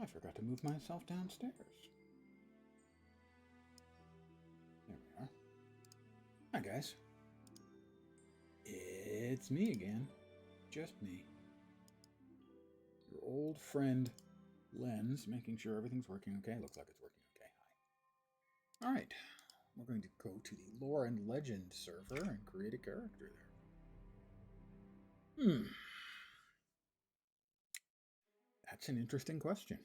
I forgot to move myself downstairs. There we are. Hi, guys. It's me again. Just me. Your old friend, Lens, making sure everything's working okay. Looks like it's working okay. Hi. Alright. We're going to go to the Lore and Legend server and create a character there. That's an interesting question.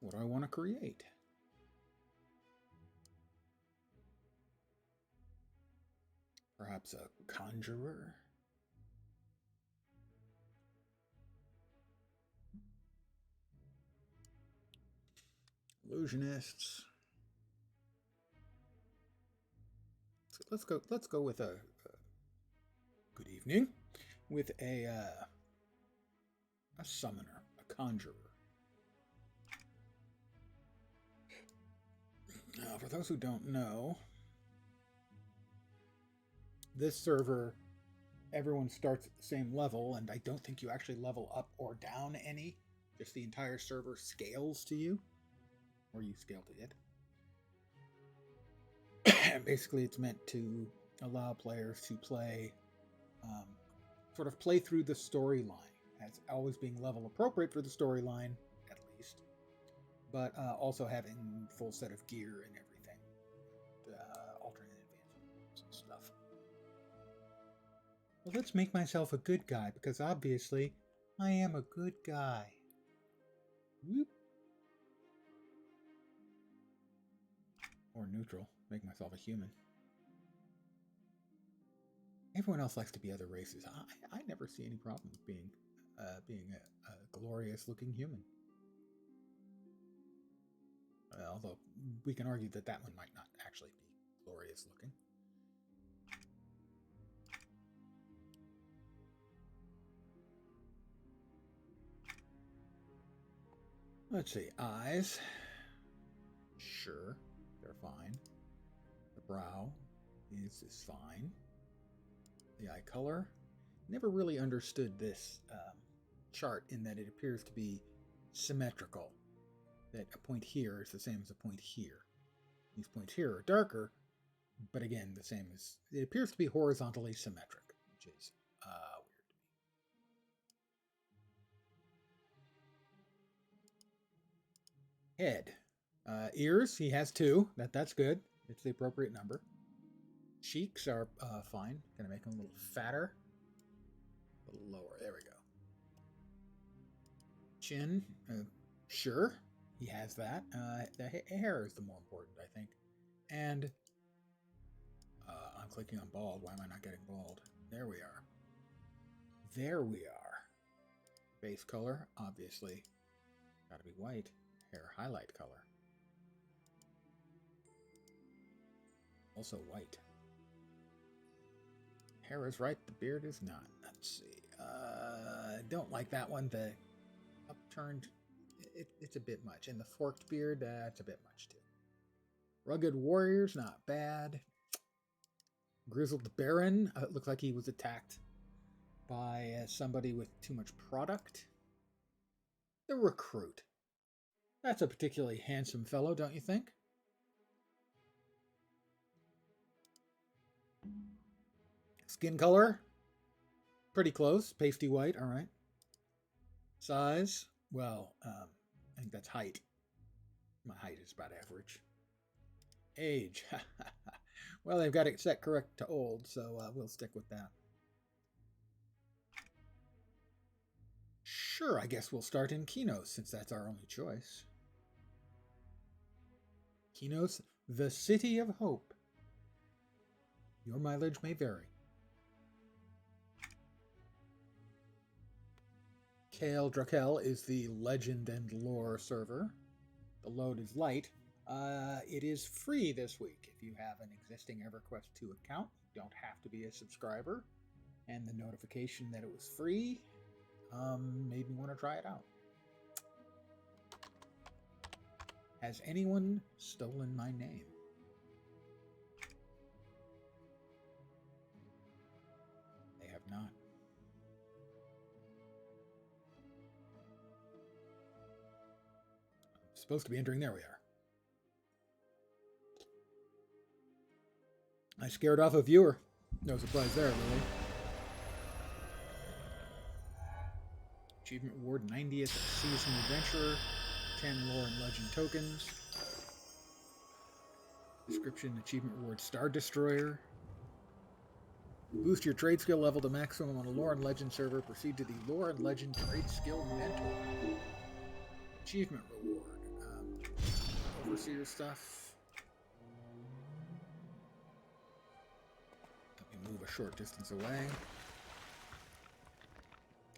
What do I want to create? Perhaps a conjurer? Illusionists. Let's go with a good evening with a summoner, a conjurer. Now, for those who don't know, this server, everyone starts at the same level, and I don't think you actually level up or down any. Just the entire server scales to you, or you scale to it. Basically, it's meant to allow players to play, sort of play through the storyline, as always being level appropriate for the storyline, at least, but also having full set of gear and everything, alternate advancements and stuff. Well, let's make myself a good guy, because obviously, I am a good guy. Whoop. Or neutral. Make myself a human. Everyone else likes to be other races. I never see any problem with being a glorious-looking human. Although we can argue that one might not actually be glorious-looking. Let's see. Eyes. Sure, they're fine. The brow is fine. The eye color. Never really understood this chart in that it appears to be symmetrical. That a point here is the same as a point here. These points here are darker, but again, the same as... It appears to be horizontally symmetric, which is weird to me. Head. Ears, he has 2. That's good. It's the appropriate number. Cheeks are fine. Gonna make them a little fatter. A little lower. There we go. Chin. Sure. He has that. The hair is the more important, I think. And I'm clicking on bald. Why am I not getting bald? There we are. There we are. Base color, obviously. Gotta be white. Hair highlight color. Also white. Hair is right, the beard is not. Let's see. Don't like that one. The upturned, it's a bit much. And the forked beard, that's a bit much too. Rugged warriors, not bad. Grizzled Baron, looks like he was attacked by somebody with too much product. The Recruit. That's a particularly handsome fellow, don't you think? Skin color, pretty close. Pasty white, all right. Size, well, I think that's height. My height is about average. Age, well, they've got it set correct to old, so we'll stick with that. Sure, I guess we'll start in Kinos, since that's our only choice. Kinos, the City of Hope. Your mileage may vary. Kael Drakkel is the Legend and Lore server. The load is light. It is free this week. If you have an existing EverQuest 2 account, you don't have to be a subscriber. And the notification that it was free made me want to try it out. Has anyone stolen my name? They have not. supposed to be entering. There we are. I scared off a viewer. No surprise there, really. Achievement Award 90th Season Adventurer. 10 lore and legend tokens. Description Achievement Award Star Destroyer. Boost your trade skill level to maximum on a lore and legend server. Proceed to the lore and legend trade skill mentor. Achievement reward. Overseer stuff. Let me move a short distance away.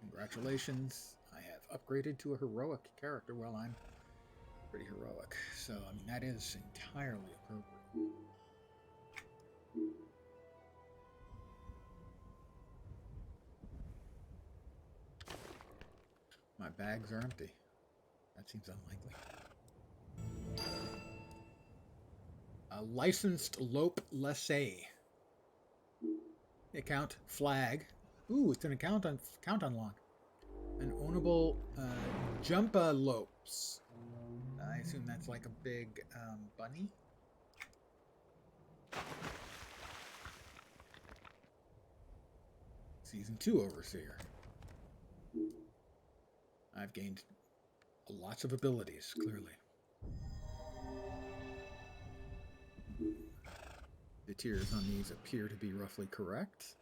Congratulations. I have upgraded to a heroic character. Well, I'm pretty heroic. So, I mean, that is entirely appropriate. My bags are empty. That seems unlikely. A licensed lope laissez. Account flag. Ooh, it's an account unlock. An ownable Jumpa lopes. I assume that's like a big bunny. Season 2 Overseer. I've gained lots of abilities, clearly. The tiers on these appear to be roughly correct,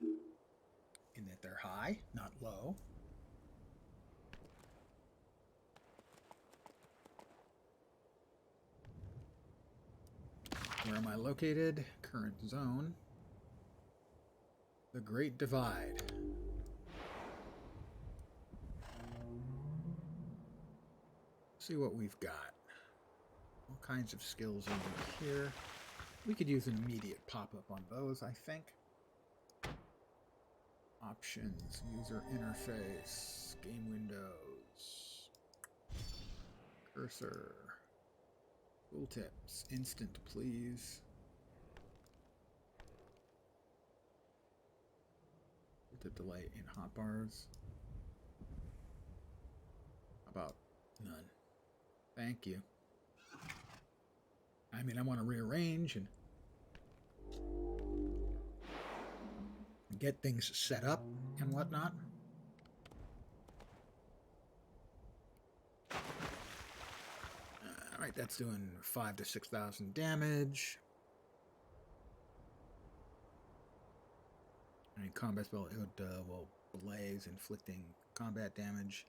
in that they're high, not low. Where am I located? Current zone. The Great Divide. See what we've got. All kinds of skills over here. We could use an immediate pop-up on those, I think. Options, user interface, game windows, cursor, tooltips, instant, please. Tooltip delay in hotbars. How about none? Thank you. I mean, I want to rearrange and get things set up and whatnot. All right, that's doing 5,000 to 6,000 damage. I mean, combat spell, it will blaze, inflicting combat damage.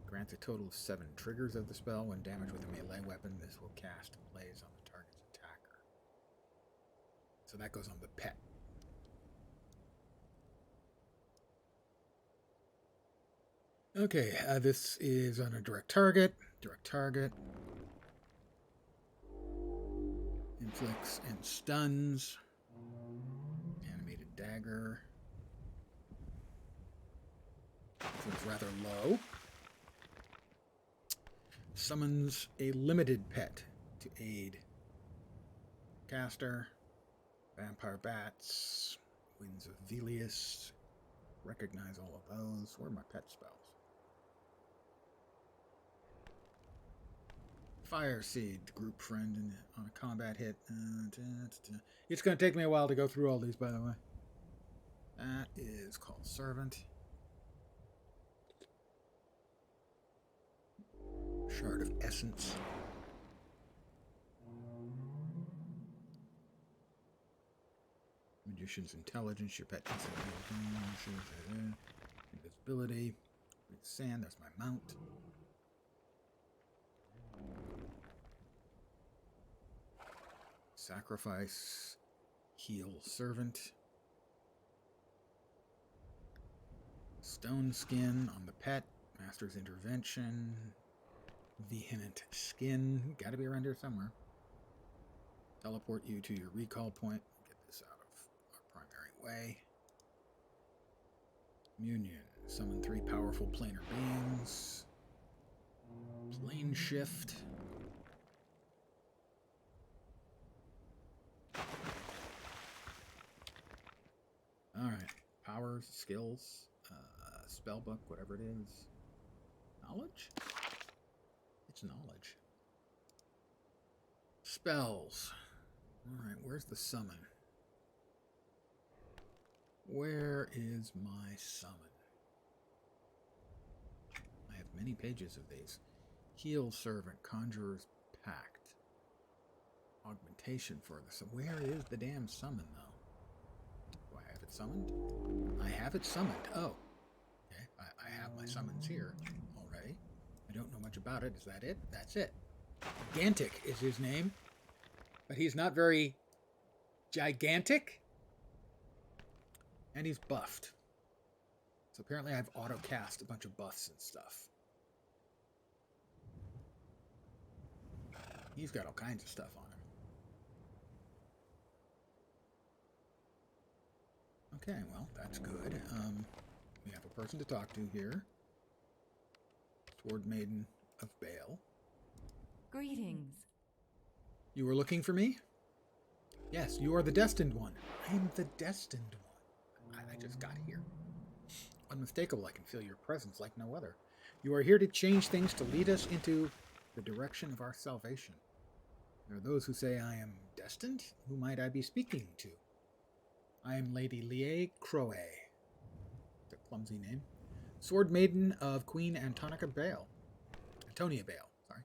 Grants a total of 7 triggers of the spell. When damaged with a melee weapon, this will cast blaze on the target's attacker. So that goes on the pet. Okay, this is on a direct target. Direct target. Inflicts and stuns. Animated dagger. Feels rather low. Summons a limited pet to aid. Caster. Vampire bats. Winds of Velius. Recognize all of those. Where are my pet spells? Fire Seed, group friend on a combat hit. It's going to take me a while to go through all these, by the way. That is called Servant. Shard of Essence. Magician's Intelligence, your pet invisibility. Sand, that's my mount. Sacrifice, heal servant. Stone skin on the pet, master's intervention. Vehement skin, gotta be around here somewhere. Teleport you to your recall point. Get this out of our primary way. Communion, summon 3 powerful planar beings. Plane shift. Alright, powers, skills, spellbook, whatever it is. Knowledge? It's knowledge. Spells. Alright, where's the summon? Where is my summon? I have many pages of these. Heal Servant, Conjurer's Pact. Augmentation for the summon. Where is the damn summon, though? Do I have it summoned? I have it summoned. Oh. Okay, I have my summons here already. I don't know much about it. Is that it? That's it. Gigantic is his name. But he's not very gigantic. And he's buffed. So apparently I've auto-cast a bunch of buffs and stuff. He's got all kinds of stuff on him. Okay, well, that's good. We have a person to talk to here. Sword Maiden of Baal. Greetings. You were looking for me? Yes, you are the destined one. I am the destined one. I just got here. Unmistakable, I can feel your presence like no other. You are here to change things, to lead us into the direction of our salvation. There are those who say I am destined. Who might I be speaking to? I am Lady EQ2 Kael. It's a clumsy name. Sword Maiden of Queen Antonia Baal. Sorry.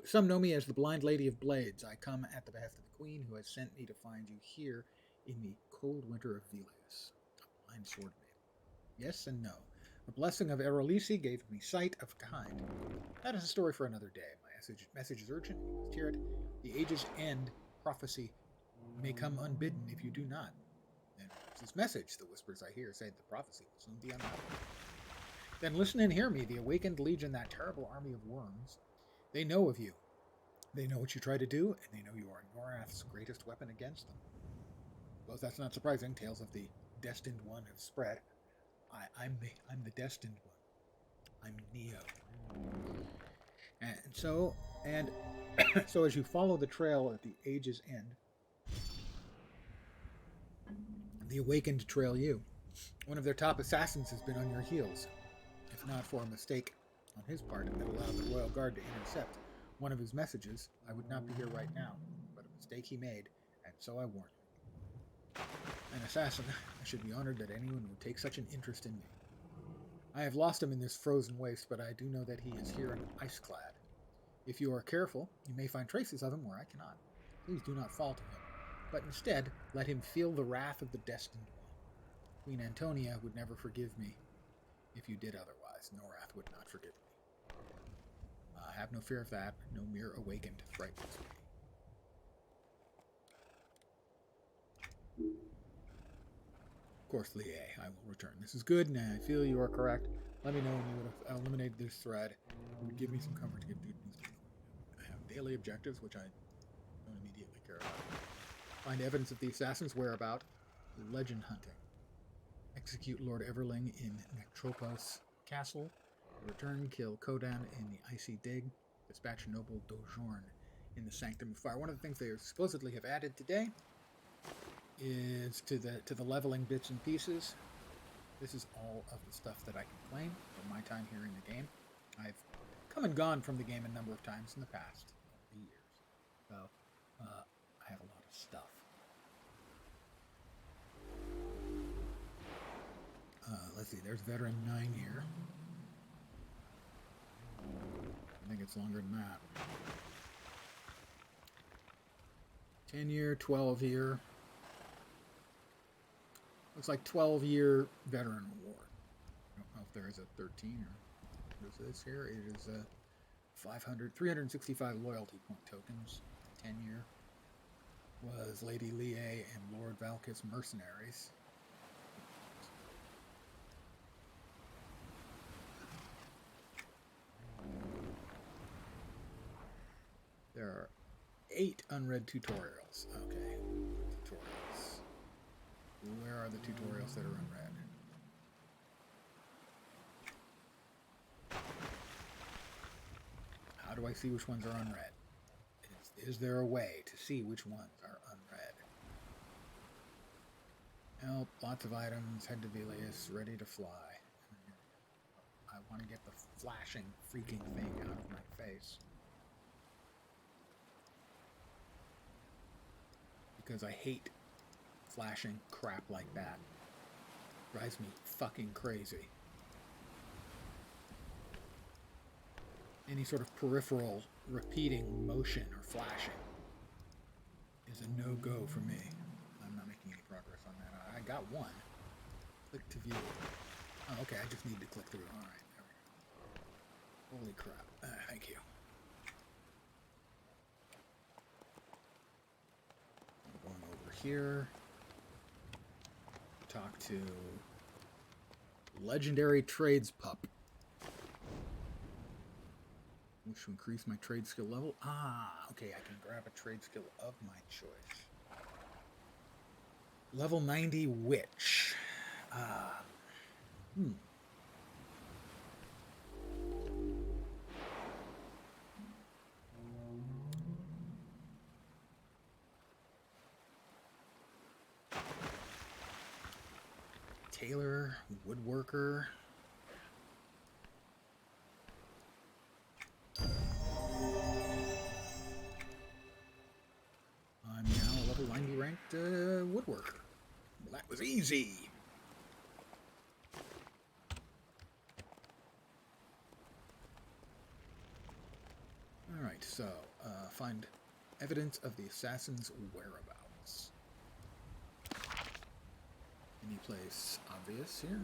Some know me as the Blind Lady of Blades. I come at the behest of the Queen, who has sent me to find you here in the cold winter of Velius. A blind sword maiden. Yes and no. The blessing of Erelisi gave me sight of a kind. That is a story for another day. My message is urgent. You must hear it. The age's end prophecy may come unbidden if you do not. And this message, the whispers I hear say the prophecy will soon be unraveled. Then listen and hear me, the awakened legion, that terrible army of worms. They know of you. They know what you try to do, and they know you are Norath's greatest weapon against them. Well, that's not surprising. Tales of the destined one have spread. I'm the destined one. I'm Neo. And so as you follow the trail at the age's end, the awakened trail you. One of their top assassins has been on your heels. If not for a mistake on his part that allowed the royal guard to intercept one of his messages, I would not be here right now. But a mistake he made, and so I warn you. An assassin, I should be honored that anyone would take such an interest in me. I have lost him in this frozen waste, but I do know that he is here and ice-clad. If you are careful, you may find traces of him where I cannot. Please do not fall to him, but instead let him feel the wrath of the destined one. Queen Antonia would never forgive me. If you did otherwise, Norath would not forgive me. Have no fear of that. No mere awakened frightens me. Of course, Lie, I will return. This is good, and I feel you are correct. Let me know when you would have eliminated this thread. It would give me some comfort to give good news to you. I have daily objectives, which I don't immediately care about. Find evidence of the assassin's whereabouts. Legend hunting. Execute Lord Everling in Nectropos Castle. Return, kill Kodan in the Icy Dig. Dispatch Noble Dojorn in the Sanctum of Fire. One of the things they supposedly have added today is to the leveling bits and pieces. This is all of the stuff that I can claim from my time here in the game. I've come and gone from the game a number of times in the past, over the years. So, I have a lot of stuff. Let's see, there's Veteran 9 here. I think it's longer than that. 10-year, 12-year. Looks like 12-year Veteran Award. I don't know if there is a 13 or what is this here? It is a 365 loyalty point tokens. 10-year was Lady Lie and Lord Valkis mercenaries. There are 8 unread tutorials. Okay, tutorials. Where are the tutorials that are unread? How do I see which ones are unread? Is there a way to see which ones are unread? Help, lots of items, head to Velius, ready to fly. I want to get the flashing, freaking thing out of my face. Because I hate flashing crap like that. Drives me fucking crazy. Any sort of peripheral repeating motion or flashing is a no-go for me. I'm not making any progress on that. I got one. Click to view. Oh, okay, I just need to click through. Alright, there we go. Holy crap. Thank you. I'm going over here. Talk to Legendary Trades Pup. Wish to increase my trade skill level. Ah, okay, I can grab a trade skill of my choice. Level 90 Witch. Tailor, woodworker. I'm now a level 90 ranked woodworker. Well, that was easy. Alright, so find evidence of the assassin's whereabouts. Any place obvious here?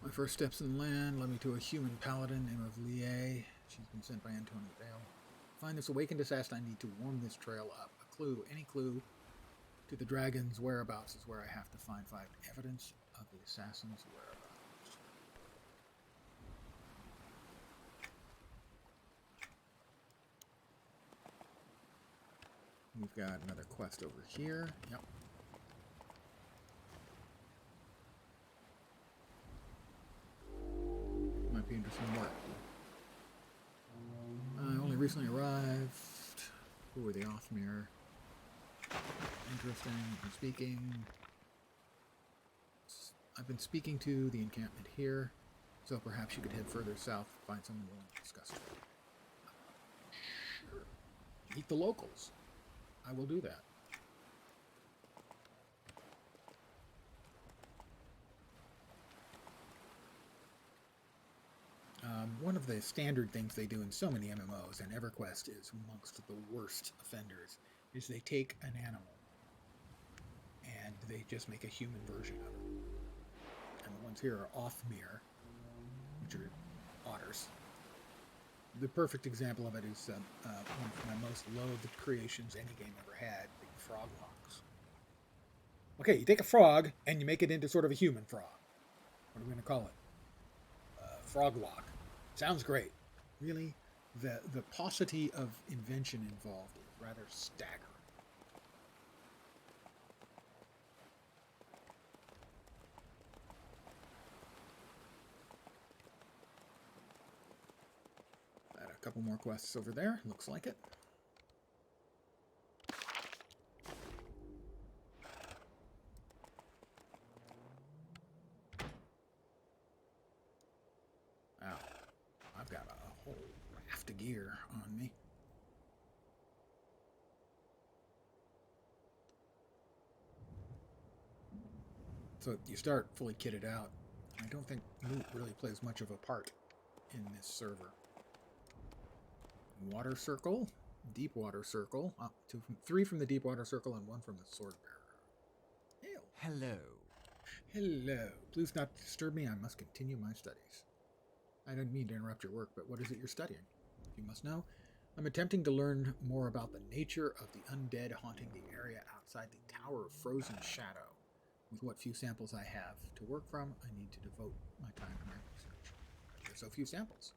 My first steps in the land led me to a human paladin named of Lié. She's been sent by Antonio Dale. Find this awakened assassin. I need to warm this trail up. A clue, any clue to the dragon's whereabouts is where I have to find evidence of the assassin's whereabouts. We've got another quest over here. Yep. Might be interesting work. I only recently arrived. Who are the Othmere? Interesting. I've been speaking to the encampment here, so perhaps you could head further south, find someone willing to discuss it. Sure. Meet the locals. I will do that. One of the standard things they do in so many MMOs, and EverQuest is amongst the worst offenders, is they take an animal and they just make a human version of it. And the ones here are Othmere, which are otters. The perfect example of it is one of my most loathed creations any game ever had, the frog locks. Okay, you take a frog and you make it into sort of a human frog. What are we going to call it? Frog lock. Sounds great. Really, the paucity of invention involved is rather staggering. Got a couple more quests over there. Looks like it. Wow. I've got a whole raft of gear on me. So you start fully kitted out. I don't think loot really plays much of a part in this server. Water circle, deep water circle. Three from the deep water circle and one from the sword bearer. Hail. Hello. Hello. Please not disturb me. I must continue my studies. I don't mean to interrupt your work, but what is it you're studying? You must know. I'm attempting to learn more about the nature of the undead haunting the area outside the Tower of Frozen Shadow. With what few samples I have to work from, I need to devote my time to my research. There's so few samples.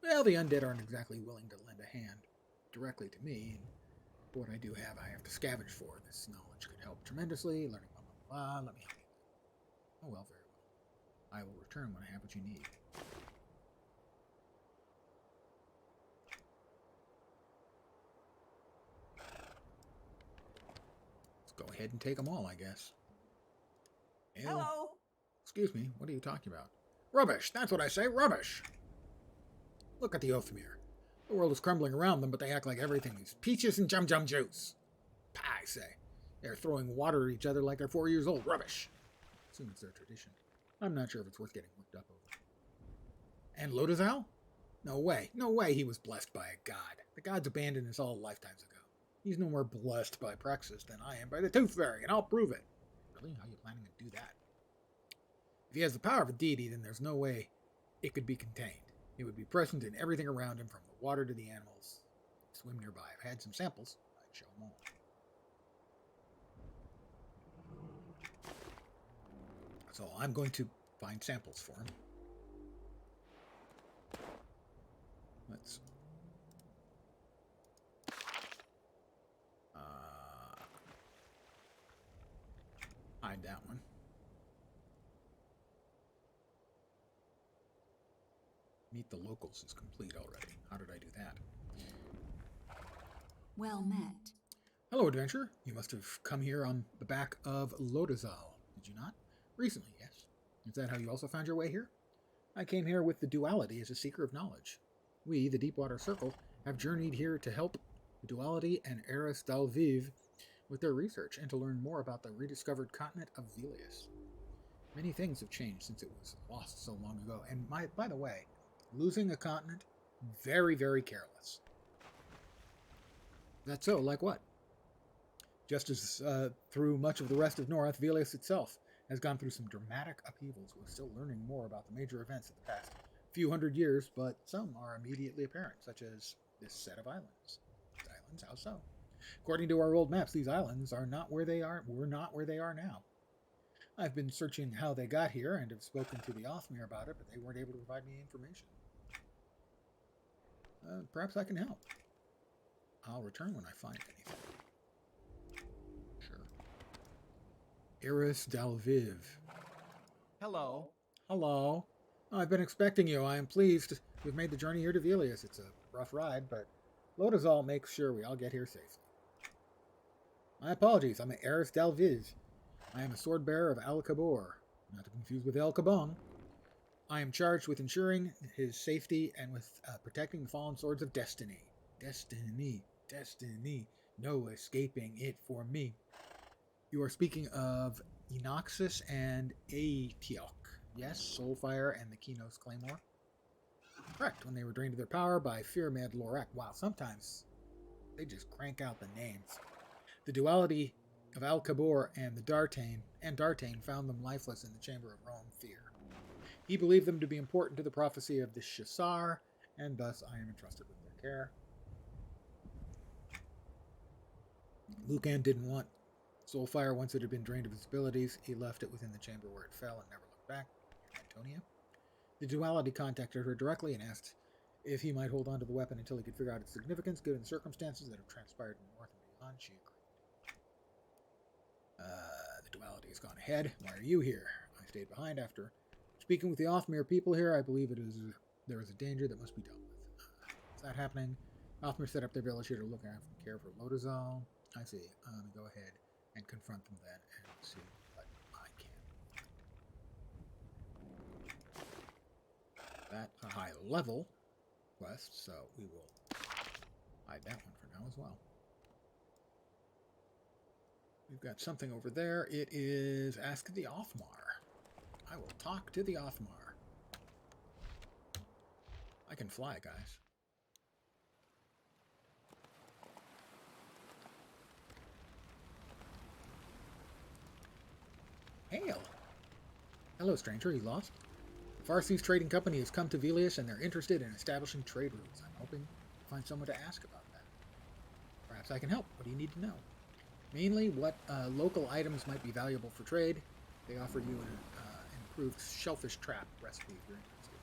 Well, the undead aren't exactly willing to lend a hand directly to me, and what I do have, I have to scavenge for. This knowledge could help tremendously. Learning blah, blah, blah. Let me help you. Oh, well, very well. I will return when I have what you need. Go ahead and take them all, I guess. Ew. Hello. Excuse me, what are you talking about? Rubbish! That's what I say, rubbish! Look at the Othmere. The world is crumbling around them, but they act like everything is peaches and jum-jum juice. Pah, I say. They're throwing water at each other like they're 4 years old. Rubbish! Assume it's their tradition. I'm not sure if it's worth getting worked up over. And Lodazal? No way. No way he was blessed by a god. The gods abandoned us all lifetimes ago. He's no more blessed by Praxis than I am by the Tooth Fairy, and I'll prove it. Really? How are you planning to do that? If he has the power of a deity, then there's no way it could be contained. It would be present in everything around him, from the water to the animals. Swim nearby. I've had some samples. I'd show them all. So I'm going to find samples for him. Let's... hide that one. Meet the locals is complete already. How did I do that? Well met. Hello, adventurer. You must have come here on the back of Lodazal, did you not? Recently, yes. Is that how you also found your way here? I came here with the duality as a seeker of knowledge. We, the Deepwater Circle, have journeyed here to help the duality and Eris Dalviv with their research and to learn more about the rediscovered continent of Velius. Many things have changed since it was lost so long ago, and by the way, losing a continent, very, very careless. That's so, like what? Just as through much of the rest of North, Velius itself has gone through some dramatic upheavals. We're still learning more about the major events of the past few hundred years, but some are immediately apparent, such as this set of islands. These islands, how so? According to our old maps, these islands are not where they are. Were not where they are now. I've been searching how they got here and have spoken to the Othmere about it, but they weren't able to provide me information. Perhaps I can help. I'll return when I find anything. Sure. Eris Dalviv. Hello. Hello. I've been expecting you. I am pleased to have made the journey here to Velius. It's a rough ride, but Lodazal makes sure we all get here safely. My apologies. I'm Eris Dalviv. I am a sword bearer of Al Kabor, not to confuse with El Kabong. I am charged with ensuring his safety and with protecting the fallen swords of destiny. Destiny. Destiny. No escaping it for me. You are speaking of Enoxus and Aetiok. Yes, Soulfire and the Kinos Claymore. Correct, when they were drained of their power by Pyramid Lorak. Wow, sometimes they just crank out the names. The duality of Al Kabor and Dartane found them lifeless in the chamber of Rome Fear. He believed them to be important to the prophecy of the Shasar, and thus I am entrusted with their care. Lucan didn't want Soulfire once it had been drained of its abilities. He left it within the chamber where it fell and never looked back. Antonia. The duality contacted her directly and asked if he might hold on to the weapon until he could figure out its significance given the circumstances that have transpired in the north and beyond. She agreed. The duality has gone ahead. Why are you here? I stayed behind after speaking with the Othmere people here. I believe there is a danger that must be dealt with. Is that happening? Othmere set up their village here to look after and care for Lodazal. I see. Go ahead and confront them then and see what I can. That's a high level quest, so we will hide that one for now as well. We've got something over there. It is Ask the Othmar. I will talk to the Othmar. I can fly, guys. Hail! Hello, stranger. You lost? The Farseas Trading Company has come to Velius, and they're interested in establishing trade routes. I'm hoping to find someone to ask about that. Perhaps I can help. What do you need to know? Mainly, what local items might be valuable for trade. They offer you an improved shellfish trap recipe if you're interested.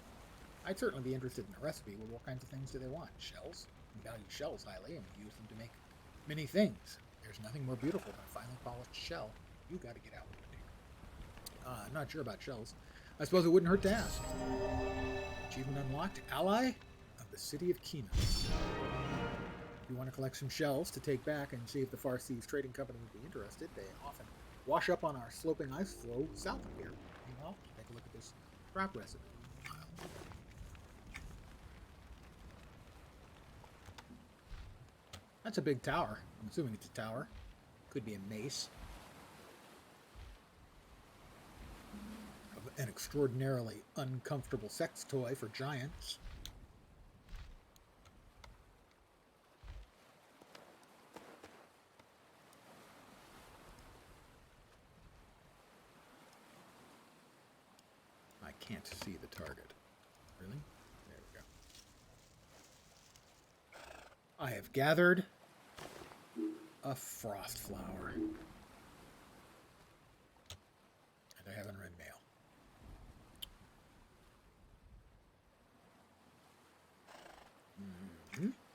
I'd certainly be interested in the recipe. Well, what kinds of things do they want? Shells? We value shells highly, and we use them to make many things. There's nothing more beautiful than a finely polished shell. You got to get out with it here. I'm not sure about shells. I suppose it wouldn't hurt to ask. Achievement unlocked. Ally of the City of Kinos. If you want to collect some shells to take back and see if the Far Seas Trading Company would be interested, they often wash up on our sloping ice floe south of here. Meanwhile, take a look at this trap recipe. That's a big tower. I'm assuming it's a tower. Could be a mace. An extraordinarily uncomfortable sex toy for giants. I can't see the target. Really? There we go. I have gathered a frost flower. And I haven't read mail.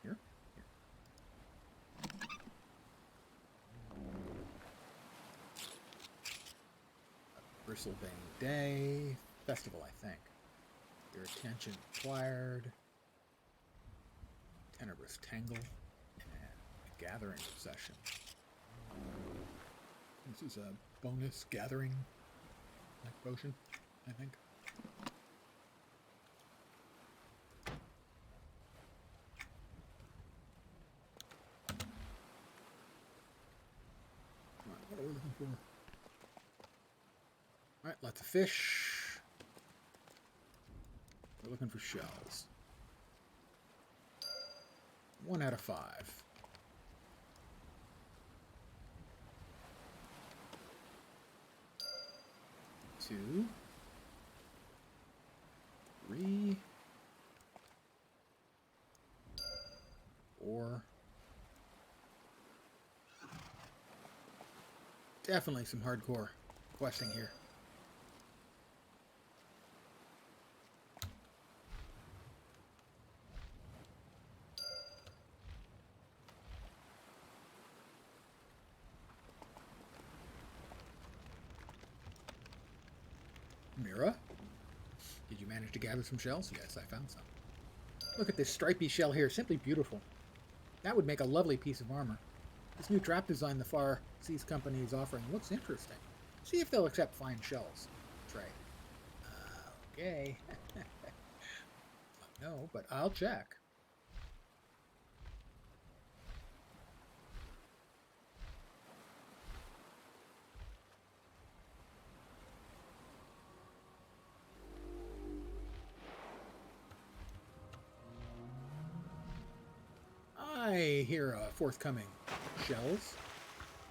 Here. Bristlebane Day Festival, I think. Your attention required. Tenebrous Tangle. And a gathering session. This is a bonus gathering like potion, I think. What are we looking for? Alright, lots of fish. We're looking for shells. 1 out of 5. 2, 3, 4. Definitely some hardcore questing here. Mira, did you manage to gather some shells? Yes, I found some. Look at this stripy shell here, simply beautiful. That would make a lovely piece of armor. This new trap design the Far Seas Company is offering looks interesting. See if they'll accept fine shells. Trade. Okay. No, but I'll check. I hear forthcoming shells.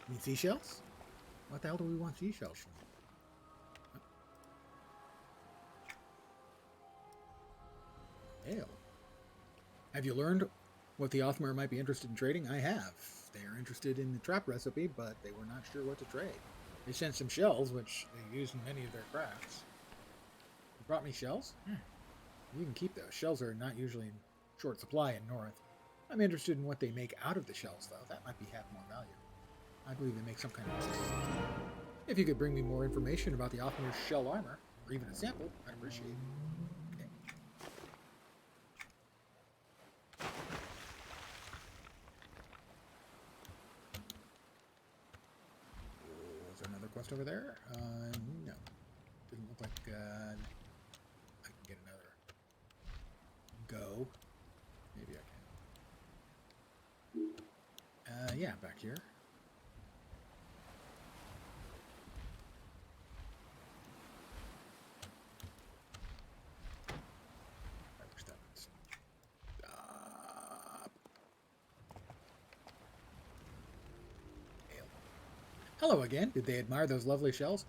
You mean seashells? What the hell do we want seashells from? Ale. Have you learned what the Othmer might be interested in trading? I have. They are interested in the trap recipe, but they were not sure what to trade. They sent some shells, which they use in many of their crafts. You brought me shells? You can keep those. Shells are not usually in short supply in North. I'm interested in what they make out of the shells, though. That might have more value. I believe they make some kind of... If you could bring me more information about the Othmer's shell armor, or even a sample, I'd appreciate it. Okay. Was there another quest over there? No. Didn't look like I can get another go. Maybe I can. Yeah, back here. I wish that would stop. Ale. Hello again. Did they admire those lovely shells?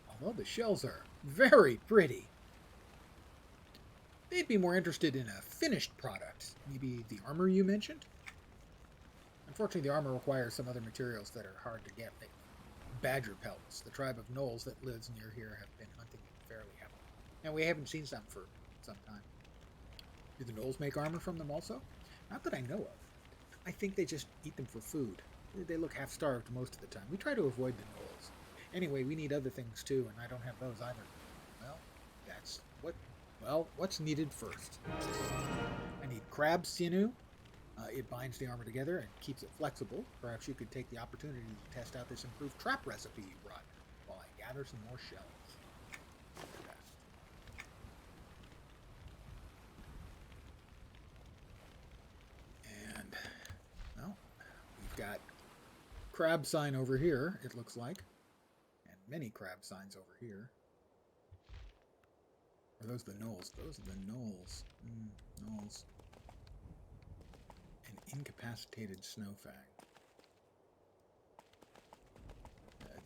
Although the shells are very pretty. They'd be more interested in a finished product. Maybe the armor you mentioned? Unfortunately, the armor requires some other materials that are hard to get. Like badger pelts. The tribe of gnolls that lives near here have been hunting it fairly heavily. And we haven't seen some for some time. Do the gnolls make armor from them also? Not that I know of. I think they just eat them for food. They look half-starved most of the time. We try to avoid the gnolls. Anyway, we need other things too, and I don't have those either. Well, what's needed first? I need crab sinew, It binds the armor together and keeps it flexible. Perhaps you could take the opportunity to test out this improved trap recipe you brought while I gather some more shells. And, well, we've got crab sign over here, it looks like. And many crab signs over here. Are those the gnolls? Those are the gnolls. Gnolls. An incapacitated snowfang.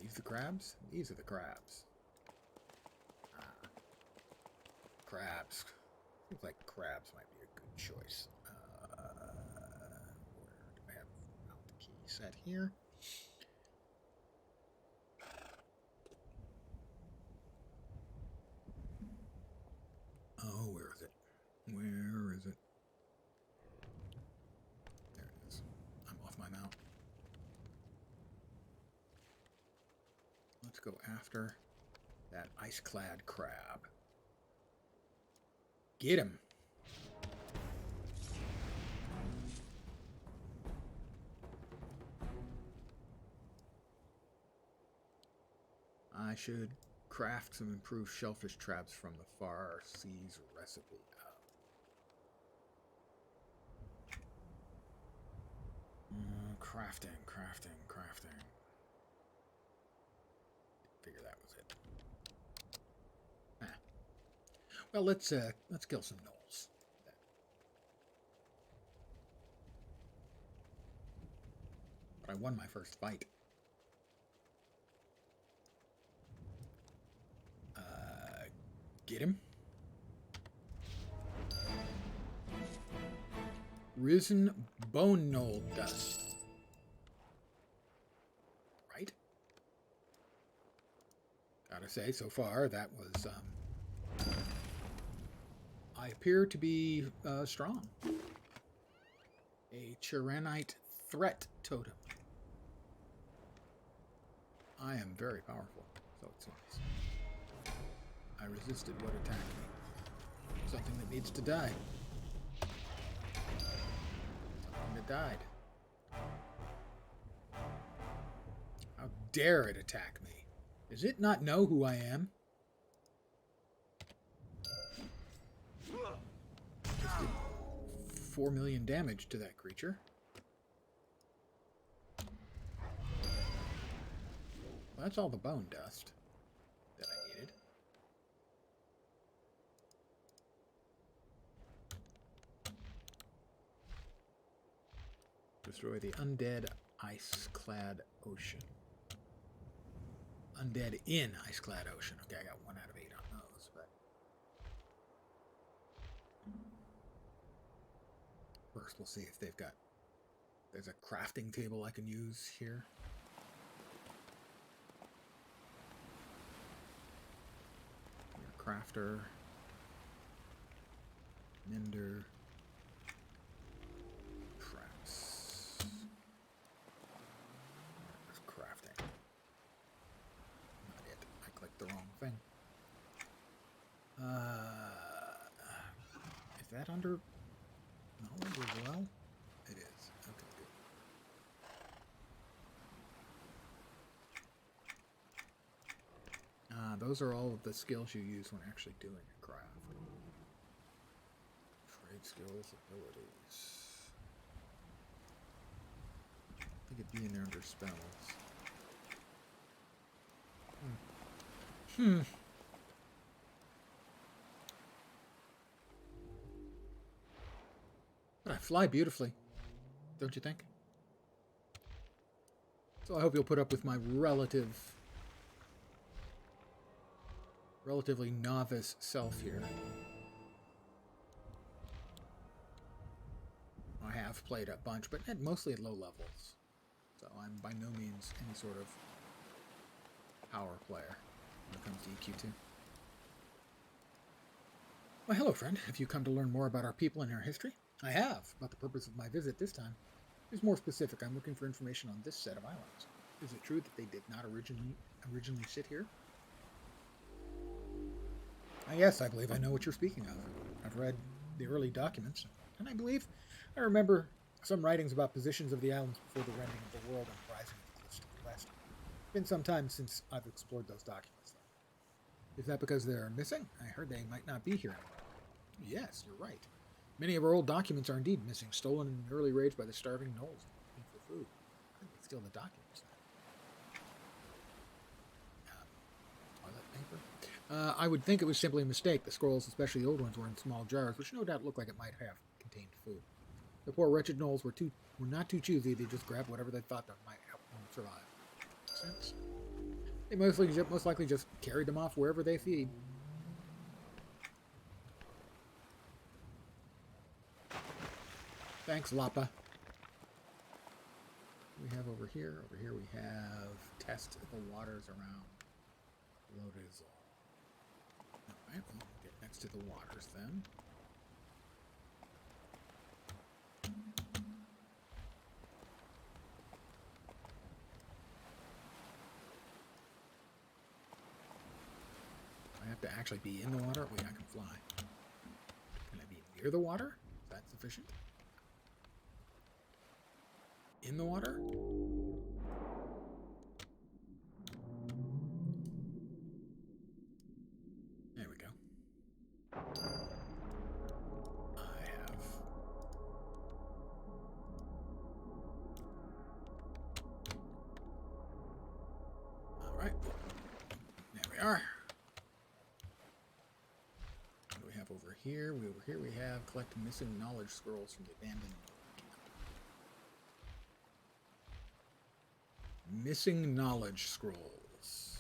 These the crabs? These are the crabs. Crabs. Looks like crabs might be a good choice. Where do I have out the key set here? Oh, where is it? Where is it? There it is. I'm off my mount. Let's go after that ice-clad crab. Get him! I should craft some improved shellfish traps from the Far Seas recipe. Crafting. Figure that was it. Well, let's kill some gnolls. But I won my first fight. Get him. Risen bone knoll dust. Right? Gotta say, so far, that was, I appear to be, strong. A Chiranite threat totem. I am very powerful, so it seems. I resisted what attacked me. Something that needs to die. Something that died. How dare it attack me? Does it not know who I am? Just did 4 million damage to that creature. Well, that's all the bone dust that I needed. Destroy the undead ice-clad ocean. Undead in ice-clad ocean. Okay, I got 1 out of 8 on those, but first we'll see if they've got. There's a crafting table I can use here. Crafter, mender, traps. There's crafting. Not it. I clicked the wrong thing. Is that under knowledge as well? It is. Okay, good. Those are all of the skills you use when actually doing a craft. Trade skills, abilities. I think it'd be in there under spells. But I fly beautifully, don't you think? So I hope you'll put up with my relatively novice self here. I have played a bunch, but mostly at low levels. So I'm by no means any sort of power player when it comes to EQ2. Well, hello, friend. Have you come to learn more about our people and our history? I have, but the purpose of my visit this time is more specific. I'm looking for information on this set of islands. Is it true that they did not originally sit here? Yes, I believe I know what you're speaking of. I've read the early documents, and I believe I remember Some writings about positions of the islands before the rending of the world and the rising of the cliffs to the west. It's been some time since I've explored those documents, though. Is that because they're missing? I heard they might not be here anymore. Yes, you're right. Many of our old documents are indeed missing, stolen in an early rage by the starving gnolls looking for food. I think they steal the documents then. Toilet paper? I would think it was simply a mistake. The scrolls, especially the old ones, were in small jars, which no doubt looked like it might have contained food. The poor wretched gnolls were not too choosy. They just grabbed whatever they thought that might help them survive. Makes sense. They most likely just carried them off wherever they feed. Thanks, Lapa. We have over here we have test the waters around Lodazol. Alright, we'll get next to the waters then. I have to actually be in the water? Wait, I can fly. Can I be near the water? Is that sufficient? In the water? There we go. I have... Alright. There we are. What do we have over here? Over here we have collect missing knowledge scrolls from the abandoned camp. Missing knowledge scrolls.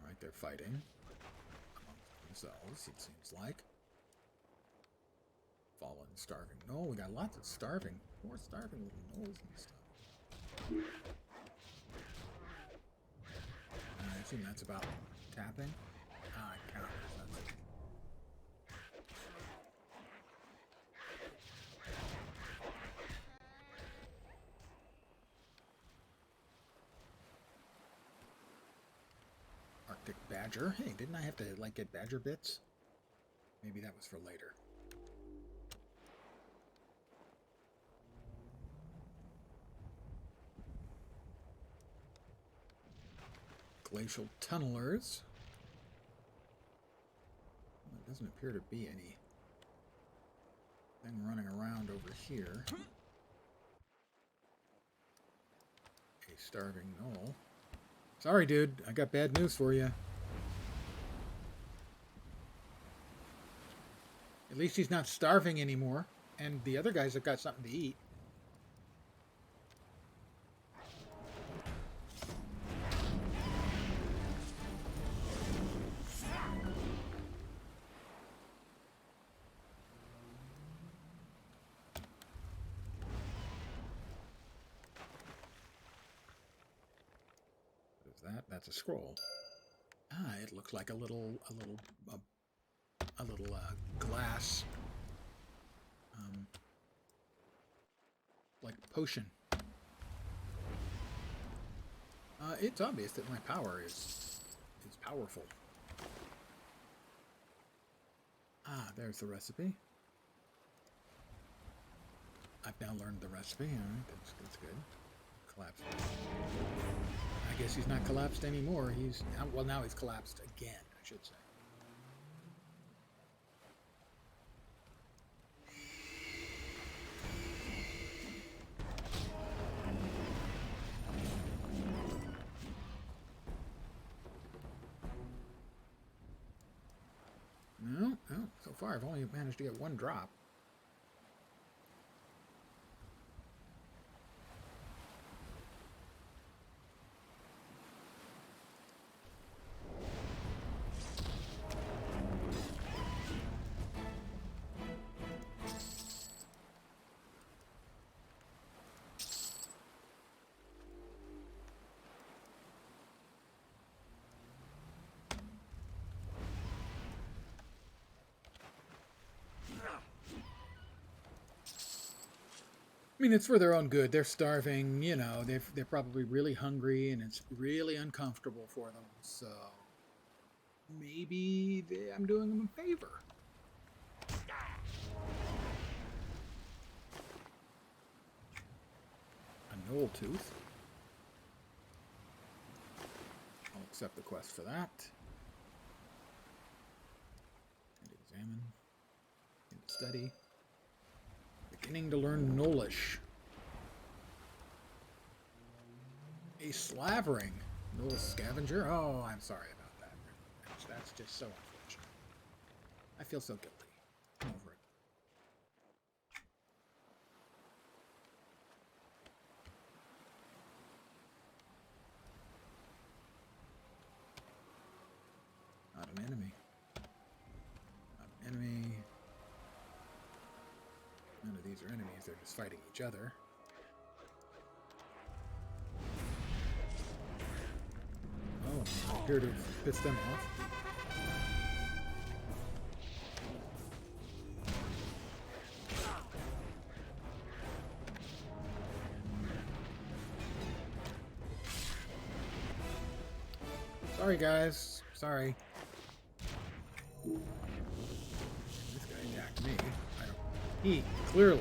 Alright, they're fighting amongst themselves, it seems like. Fallen starving. No, we got lots of starving. More starving little gnolls and stuff. I assume that's about tapping. Ah, it counters. That's it. Arctic badger. Hey, didn't I have to like get badger bits? Maybe that was for later. Glacial tunnelers. Well, it doesn't appear to be any thing running around over here. A starving gnoll. Sorry, dude. I got bad news for you. At least he's not starving anymore. And the other guys have got something to eat. That's a scroll. Ah, it looks like a little glass, like potion. It's obvious that my power is powerful. Ah, there's the recipe. I've now learned the recipe. All right, that's good. Collapse. I guess he's not collapsed anymore. Well, now he's collapsed again, I should say. No, so far I've only managed to get one drop. I mean, it's for their own good. They're starving, you know, they're probably really hungry and it's really uncomfortable for them. So maybe I'm doing them a favor. A knoll tooth. I'll accept the quest for that. And examine. And study. Beginning to learn Knollish. A slavering. Knoll scavenger? Oh, I'm sorry about that. That's just so unfortunate. I feel so guilty. I'm over it. Not an enemy. Not an enemy. None of these are enemies. They're just fighting each other. Oh, I'm here to piss them off. Sorry, guys. Sorry. This guy attacked me. He clearly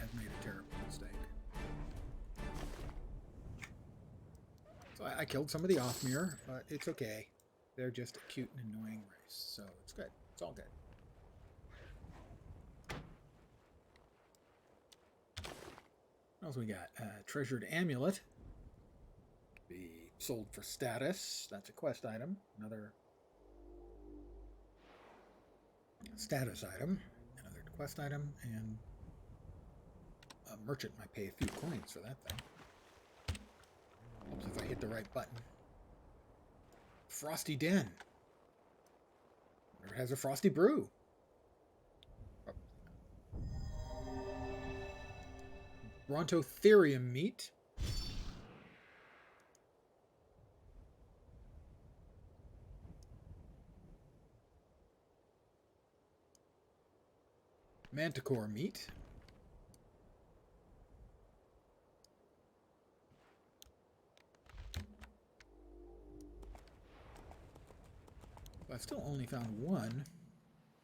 has made a terrible mistake. So I killed some of the off-mirror, but it's okay. They're just a cute and annoying race, so it's good. It's all good. What else we got? Treasured amulet. Be sold for status. That's a quest item. Another status item. Another quest item. And a merchant might pay a few coins for that thing. Helps if I hit the right button. Frosty Den. Or it has a frosty brew. Brontotherium meat. Manticore meat. I've still only found one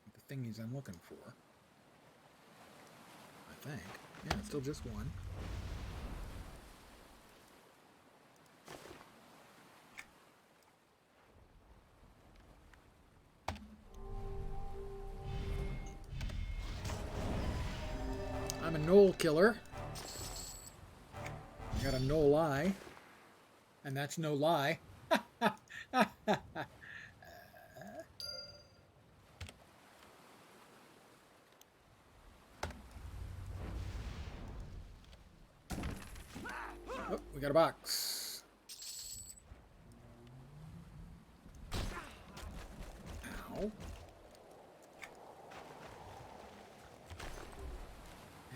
of the thingies I'm looking for. I think. Yeah, it's still just one. I'm a knoll killer. I got a knoll eye. And that's no lie. Oh, we got a box. Ow.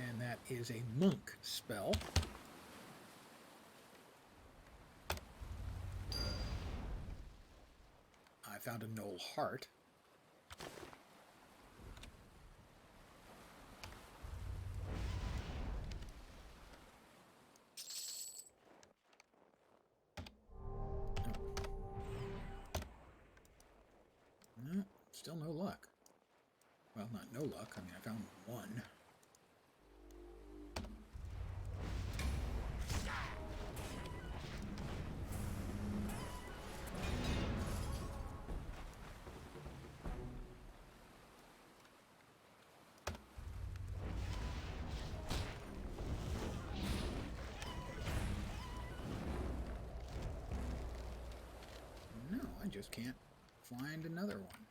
And that is a monk spell. I found a knoll heart. No, still no luck. Well, not no luck. I mean, I found one. No, I just can't find another one.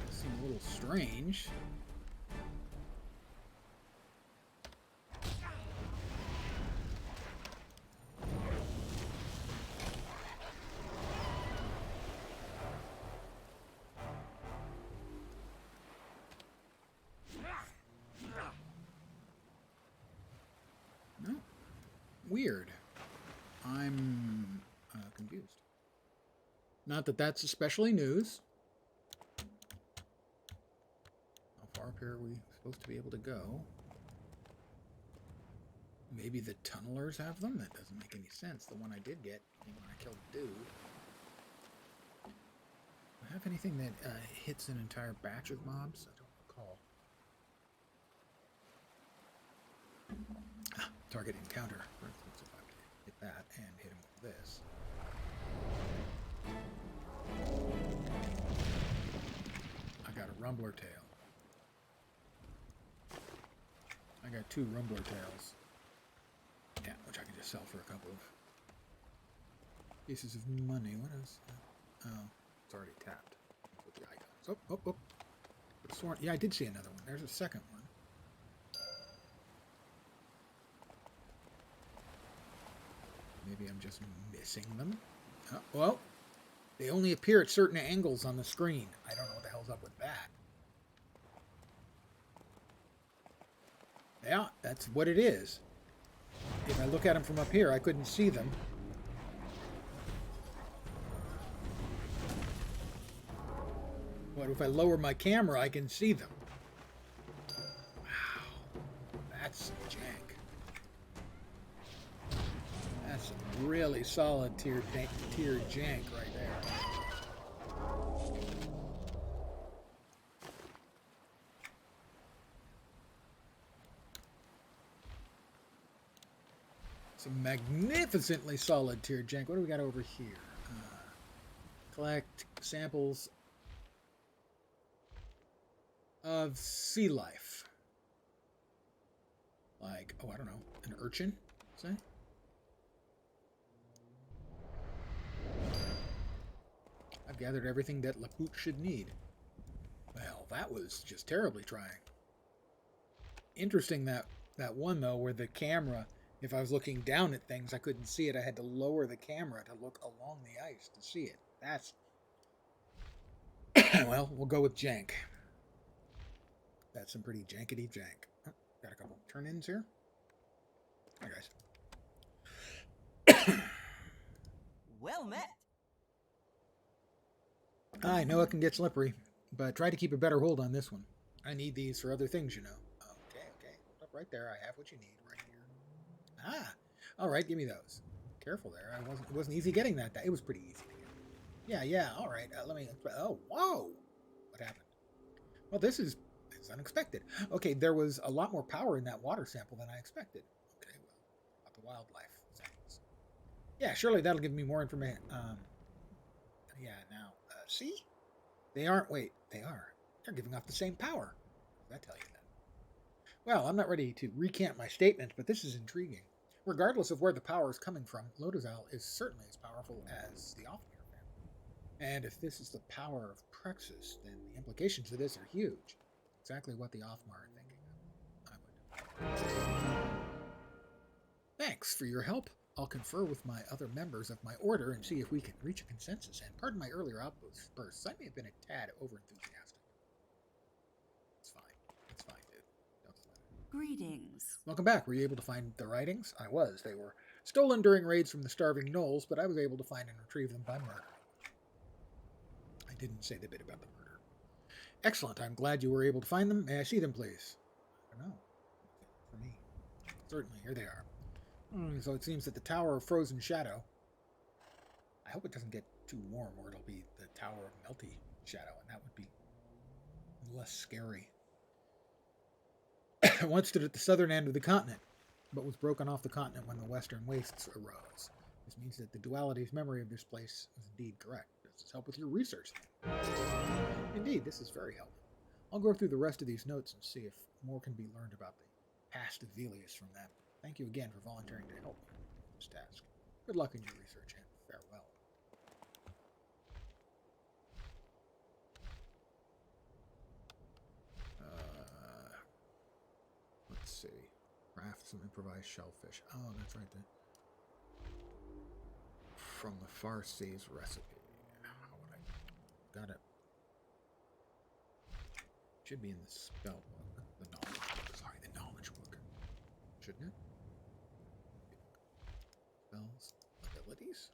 It seems a little strange. No. Weird. I'm confused. Not that that's especially news. How far up here are we supposed to be able to go? Maybe the tunnelers have them? That doesn't make any sense. The one I did get when I killed a dude. Do I have anything that hits an entire batch of mobs? I don't recall. Ah, target encounter. For instance, if I could hit that and hit him with this. I got a rumbler tail. I got 2 rumbler tails. Yeah, which I can just sell for a couple of pieces of money. What is that? Oh, it's already tapped. That's what the icons. Oh. Sworn. Yeah, I did see another one. There's a second one. Maybe I'm just missing them. Oh, well, they only appear at certain angles on the screen. I don't know what the hell's up with that. Yeah, that's what it is. If I look at them from up here, I couldn't see them. But if I lower my camera, I can see them. Wow. That's some jank. That's some really solid tier jank right there. Some magnificently solid tier jank. What do we got over here? Collect samples of sea life. Like, oh, I don't know, an urchin, say? I've gathered everything that Lapoot should need. Well, that was just terribly trying. Interesting that one, though, where the camera, if I was looking down at things, I couldn't see it. I had to lower the camera to look along the ice to see it. That's... well, we'll go with jank. That's some pretty jankety jank. Oh, got a couple turn-ins here. Hi, guys. Well met. I know it can get slippery, but try to keep a better hold on this one. I need these for other things, you know. Okay. Hold up right there. I have what you need right here. Ah, all right. Give me those. Careful there. It wasn't easy getting that. It was pretty easy to get. Yeah. All right. Let me. Oh, whoa! What happened? Well, this is unexpected. Okay, there was a lot more power in that water sample than I expected. Okay, well, about the wildlife samples. Yeah, surely that'll give me more information. Yeah. Now, see, they aren't. Wait, they are. They're giving off the same power. What does that tell you then? Well, I'm not ready to recant my statement, but this is intriguing. Regardless of where the power is coming from, Lodazal is certainly as powerful as the Othmere family. And if this is the power of Praxis, then the implications of this are huge. Exactly what the Othmere are thinking of. Thanks for your help. I'll confer with my other members of my order and see if we can reach a consensus. And pardon my earlier outbursts. I may have been a tad overenthusiastic. It's fine, dude. Don't sweat it. Greetings. Welcome back. Were you able to find the writings? I was. They were stolen during raids from the starving gnolls, but I was able to find and retrieve them by murder. I didn't say the bit about the murder. Excellent. I'm glad you were able to find them. May I see them, please? I don't know. For me. Certainly. Here they are. So it seems that the Tower of Frozen Shadow... I hope it doesn't get too warm, or it'll be the Tower of Melty Shadow, and that would be less scary. Once stood at the southern end of the continent, but was broken off the continent when the western wastes arose. This means that the duality's memory of this place was indeed correct. Does this help with your research? Indeed, this is very helpful. I'll go through the rest of these notes and see if more can be learned about the past of Velius from them. Thank you again for volunteering to help me with this task. Good luck in your research, and farewell. Let's see. Craft some improvised shellfish. Oh, that's right there. From the Far Seas recipe. How would I... Got it. Should be in the spell book. The knowledge book. Sorry, the knowledge book. Shouldn't it? Spells. Abilities.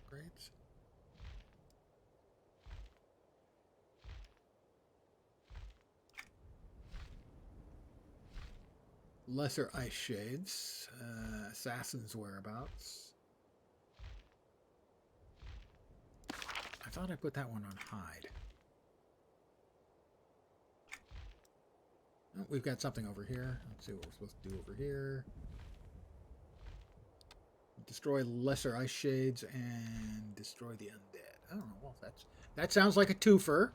Upgrades. Lesser ice shades. Assassin's whereabouts. I thought I put that one on hide. Oh, we've got something over here. Let's see what we're supposed to do over here. Destroy lesser ice shades and destroy the undead. I don't know. Well, that sounds like a twofer.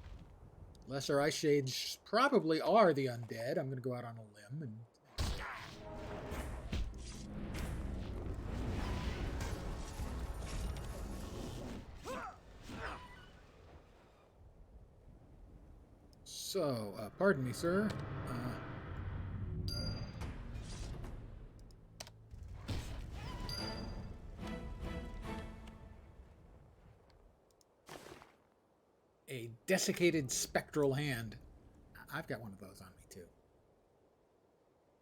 Lesser ice shades probably are the undead. I'm going to go out on a limb and. So, pardon me, sir. A desiccated spectral hand. I've got one of those on me, too.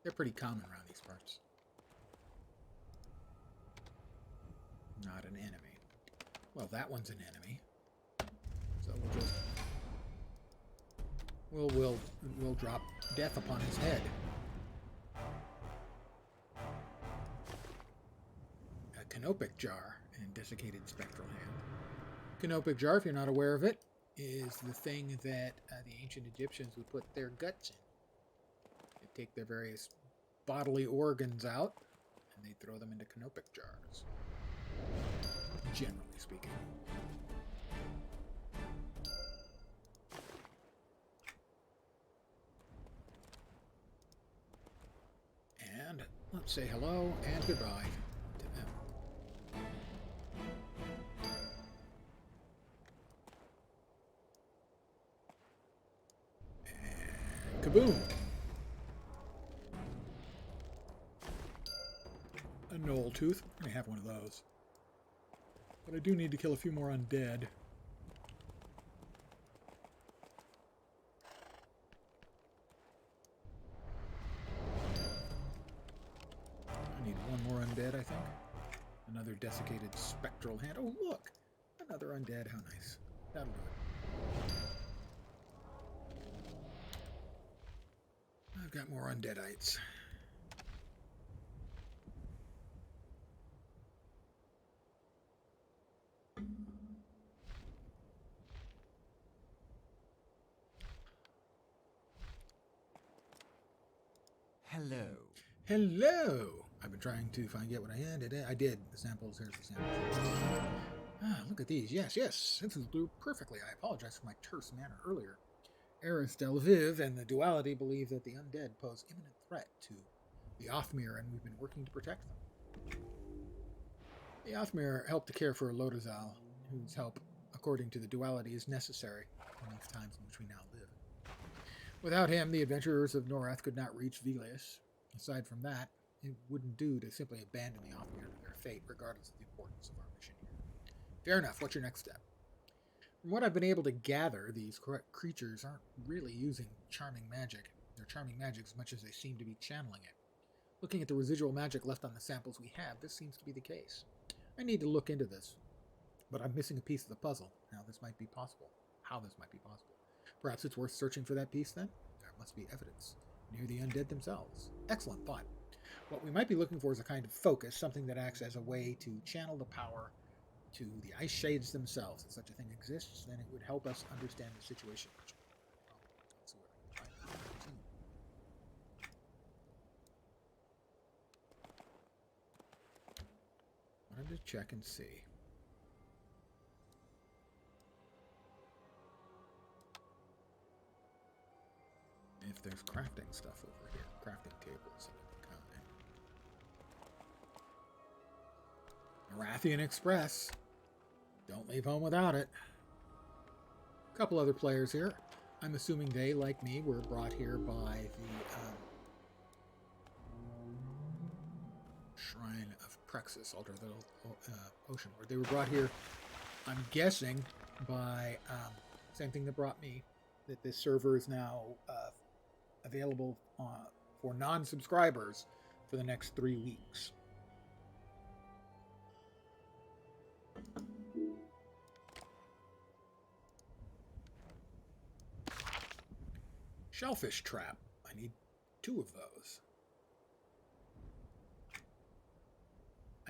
They're pretty common around these parts. Not an enemy. Well, that one's an enemy. So we'll just... We'll drop death upon his head. A canopic jar and desiccated spectral hand. Canopic jar, if you're not aware of it, is the thing that the ancient Egyptians would put their guts in. They'd take their various bodily organs out and they'd throw them into canopic jars. Generally speaking. And let's say hello and goodbye to them. And kaboom! A knoll tooth. I have one of those. But I do need to kill a few more undead. I need one more undead, I think. Another desiccated spectral hand. Oh, look! Another undead. How nice. That'll do it. I've got more undeadites. Hello. Hello! I've been trying to get what I had. I did. The samples. Here's the samples. Look at these. Yes, yes. This is blue perfectly. I apologize for my terse manner earlier. Eris Delviv and the Duality believe that the undead pose imminent threat to the Othmir, and we've been working to protect them. The Othmir help to care for Lodazal, whose help, according to the Duality, is necessary in these times in which we now live. Without him, the adventurers of Norath could not reach Velius. Aside from that, it wouldn't do to simply abandon the Othmir to their fate, regardless of the importance of our mission here. Fair enough. What's your next step? From what I've been able to gather, these creatures aren't really using charming magic. They're charming magic as much as they seem to be channeling it. Looking at the residual magic left on the samples we have, this seems to be the case. I need to look into this, but I'm missing a piece of the puzzle. Now, this might be possible. How this might be possible. Perhaps it's worth searching for that piece, then? There must be evidence near the undead themselves. Excellent thought. What we might be looking for is a kind of focus, something that acts as a way to channel the power to the ice shades themselves. If such a thing exists, then it would help us understand the situation much more. Let's see what I can find. Wanted to check and see. If there's crafting stuff over here, crafting tables of any kind. Arathian Express. Don't leave home without it. A couple other players here. I'm assuming they, like me, were brought here by the Shrine of Praxis, Altar of the Ocean Lord. They were brought here, I'm guessing, by same thing that brought me, that this server is now available for non-subscribers for the next 3 weeks. Shellfish trap. I need 2 of those.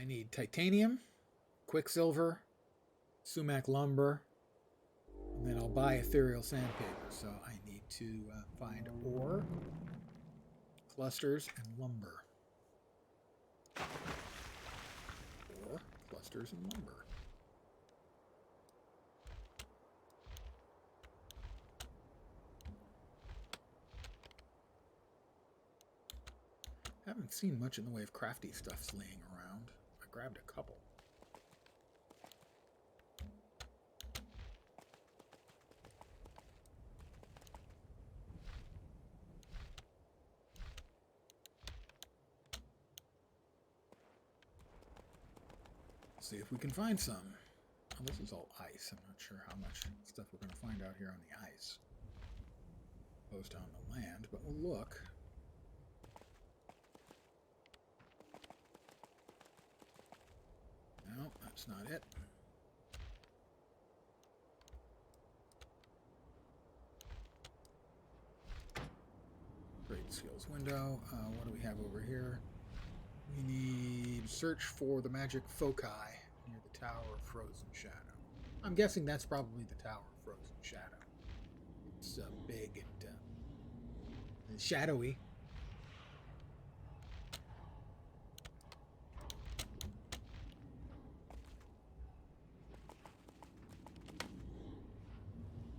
I need titanium, quicksilver, sumac lumber, and then I'll buy ethereal sandpaper. So I need to find ore, clusters, and lumber. Ore, clusters, and lumber. Haven't seen much in the way of crafty stuffs laying around. I grabbed a couple. See if we can find some. Oh, this is all ice. I'm not sure how much stuff we're going to find out here on the ice. Opposed to on the land, but we'll look. No, that's not it. Trade skills window. What do we have over here? We need search for the magic foci near the Tower of Frozen Shadow. I'm guessing that's probably the Tower of Frozen Shadow. It's big and shadowy.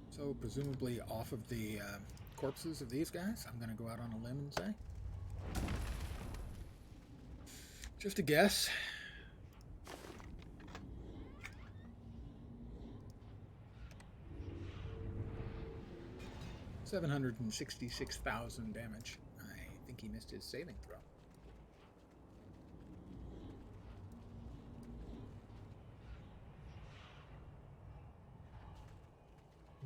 So presumably off of the corpses of these guys, I'm going to go out on a limb and say. Just a guess. $766,000 damage. I think he missed his saving throw.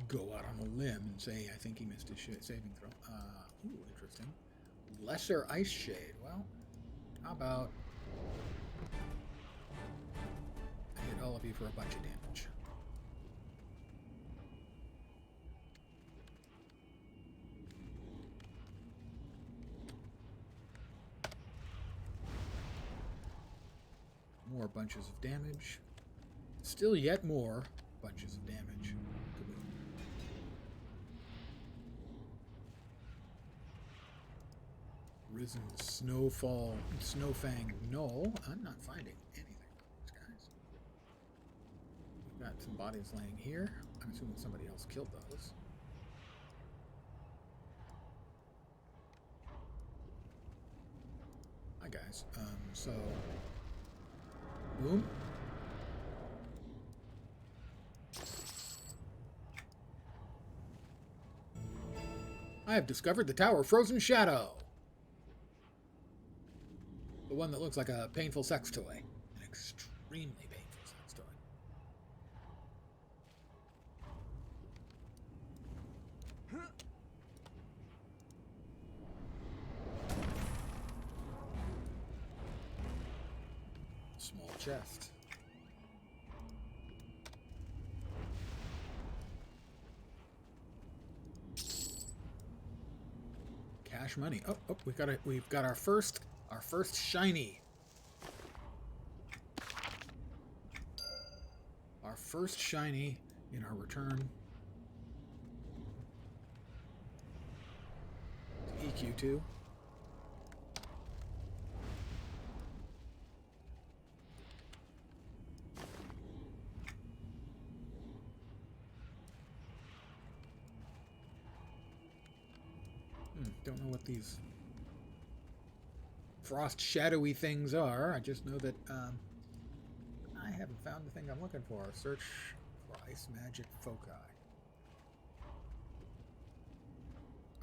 Go out on a limb and say, I think he missed his saving throw. Ooh, interesting. Lesser Ice Shade. Well, how about I hit all of you for a bunch of damage. More bunches of damage. Still yet more bunches of damage. Risen Snowfang Knoll. I'm not finding anything from these guys. We've got some bodies laying here. I'm assuming somebody else killed those. Hi guys. So boom. I have discovered the Tower of Frozen Shadow. The one that looks like a painful sex toy. An extremely painful sex toy. Small chest. Cash money. Oh, we've got our first shiny. Our first shiny in our return to EQ2. Don't know what these frost shadowy things are. I just know that I haven't found the thing I'm looking for. Search for ice magic foci.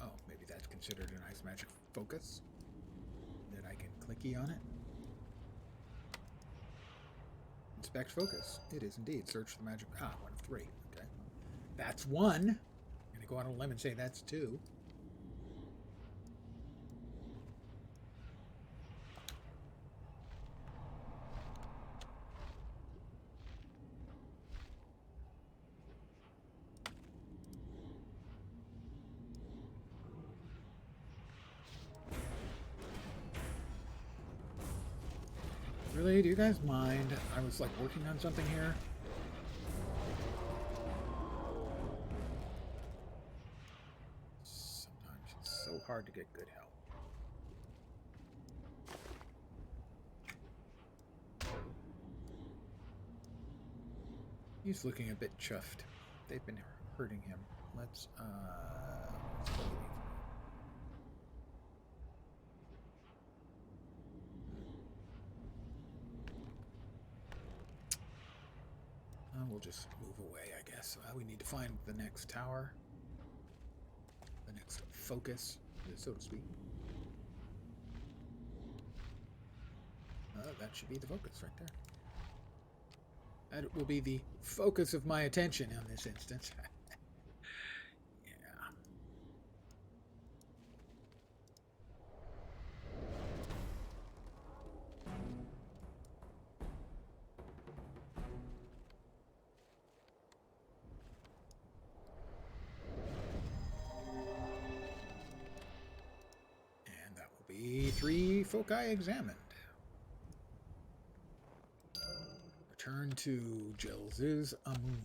Oh, maybe that's considered an ice magic focus. That I can clicky on it. Inspect focus. It is indeed. Search the magic. Ah, 1 of 3. Okay. That's 1. I'm going to go on a limb and say that's 2. Really? Do you guys mind? I was like working on something here. Sometimes it's so hard to get good help. He's looking a bit chuffed. They've been hurting him. Let's we'll just move away, I guess. We need to find the next tower. The next focus, so to speak. That should be the focus right there. That will be the focus of my attention in this instance. Yeah. And that will be 3 foci examined. Return to Jelz's Amun.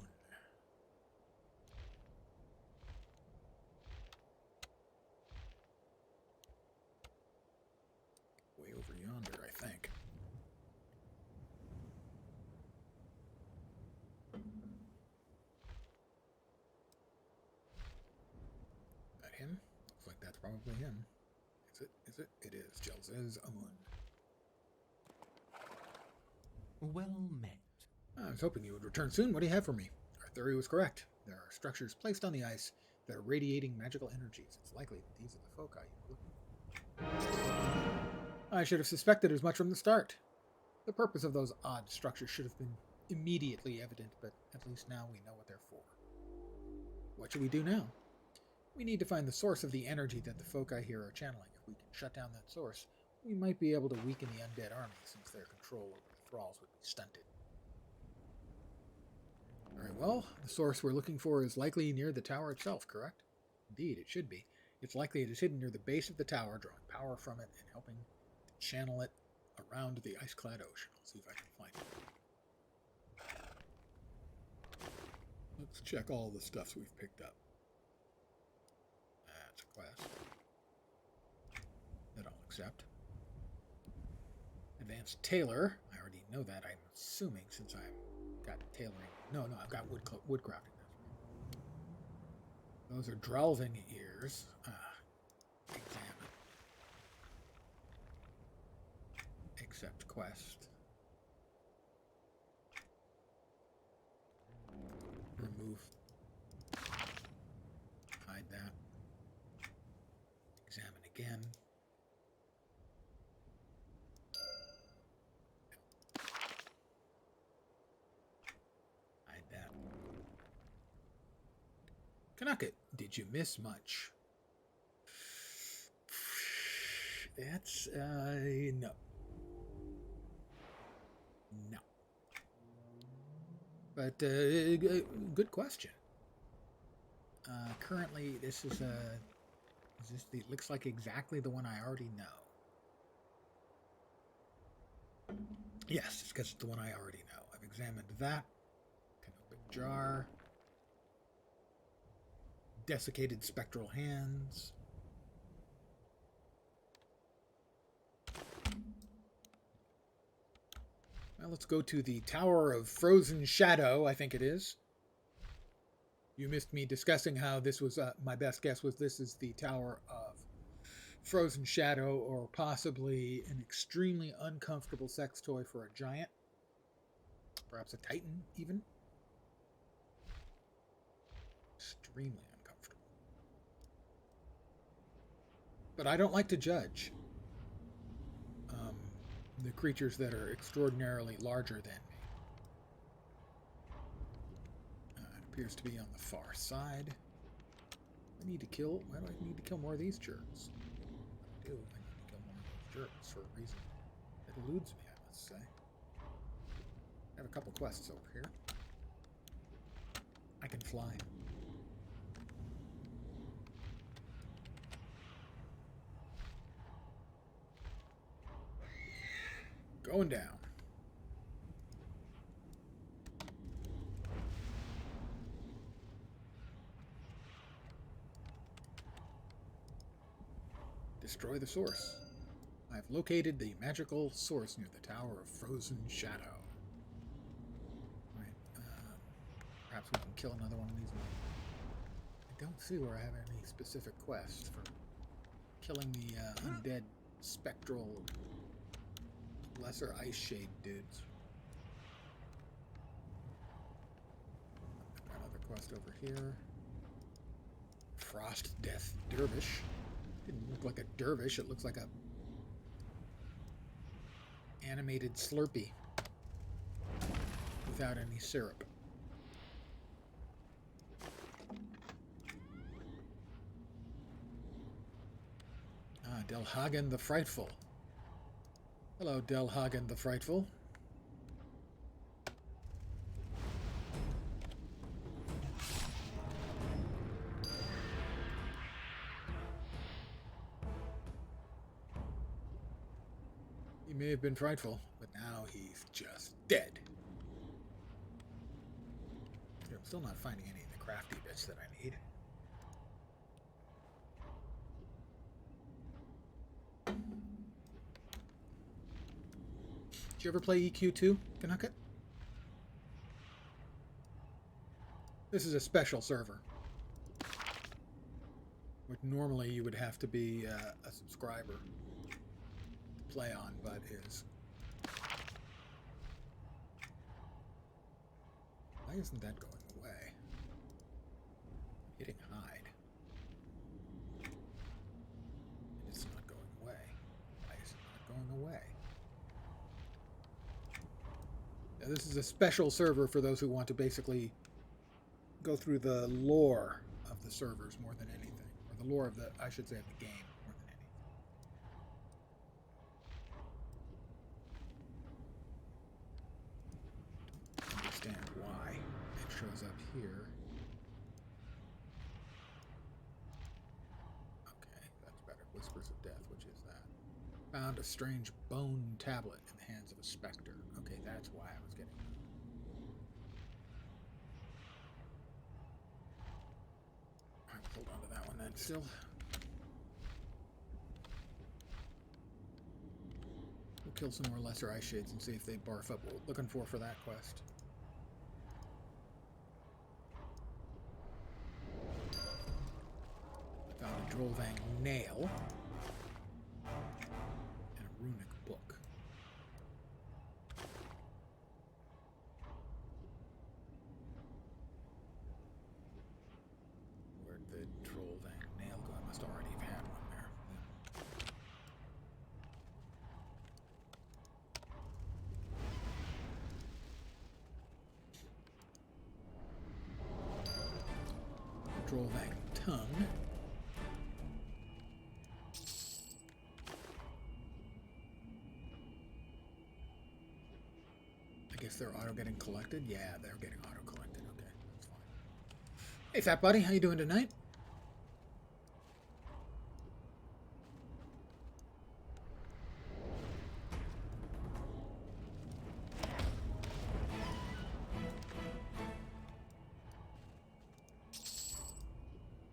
Way over yonder, I think. That him? Looks like that's probably him. Is it? Is it? It is Jelz's Amun. Well met. I was hoping you would return soon. What do you have for me? Our theory was correct. There are structures placed on the ice that are radiating magical energies. It's likely that these are the foci you were looking for. I should have suspected as much from the start. The purpose of those odd structures should have been immediately evident, but at least now we know what they're for. What should we do now? We need to find the source of the energy that the foci here are channeling. If we can shut down that source, we might be able to weaken the undead army, since their control over the thralls would be stunted. Very well. The source we're looking for is likely near the tower itself, correct? Indeed, it should be. It's likely it is hidden near the base of the tower, drawing power from it and helping to channel it around the ice-clad ocean. I'll see if I can find it. Let's check all the stuff we've picked up. That's a quest that I'll accept. Advanced Tailor. I already know that, I'm assuming, since I've got tailoring. No, I've got woodcrafting. Those are drowsing ears. Examine. Accept quest. Remove. Hide that. Examine again. Kanaka, did you miss much? That's, no. No. But, good question. Currently, this is looks like exactly the one I already know. Yes, it's because it's the one I already know. I've examined that. Canopic jar. Desiccated spectral hands. Well, let's go to the Tower of Frozen Shadow, I think it is. You missed me discussing how this was, my best guess was this is the Tower of Frozen Shadow, or possibly an extremely uncomfortable sex toy for a giant. Perhaps a titan, even. Extremely uncomfortable. But I don't like to judge the creatures that are extraordinarily larger than me. It appears to be on the far side. I need to kill... Why do I need to kill more of these jerks? I do. I need to kill more of these jerks for a reason that eludes me, I must say. I have a couple quests over here. I can fly. Going down. Destroy the source. I've located the magical source near the Tower of Frozen Shadow. Right. Perhaps we can kill another one of these. I don't see where I have any specific quests for killing the undead spectral lesser ice shade dudes. Got another quest over here. Frost Death Dervish. Didn't look like a dervish, it looks like a animated Slurpee without any syrup. Delhagen the Frightful. Hello, Delhagen the Frightful. He may have been frightful, but now he's just dead. I'm still not finding any of the crafty bits that I need. Did you ever play EQ2, Kanucket? This is a special server, which normally you would have to be a subscriber to play on, but is... Why isn't that going away? I'm hitting hide. It's not going away. Why is it not going away? Now, this is a special server for those who want to basically go through the lore of the servers more than anything. Or the lore of the, I should say, of the game more than anything. Understand why it shows up here. Okay, that's better. Whispers of Death, which is that. Found a strange bone tablet in the hands of a specter. Okay, that's why I was getting that. Alright, hold on to that one then still. We'll kill some more lesser ice shades and see if they barf up what we're looking for that quest. I found a Drollvang nail and a runic book. Where'd the Drollvang nail go? I must already have had one there. Yeah. Drollvang tongue. I guess they're auto getting collected? Yeah, they're getting auto collected. Okay, that's fine. Hey, fat buddy, how you doing tonight?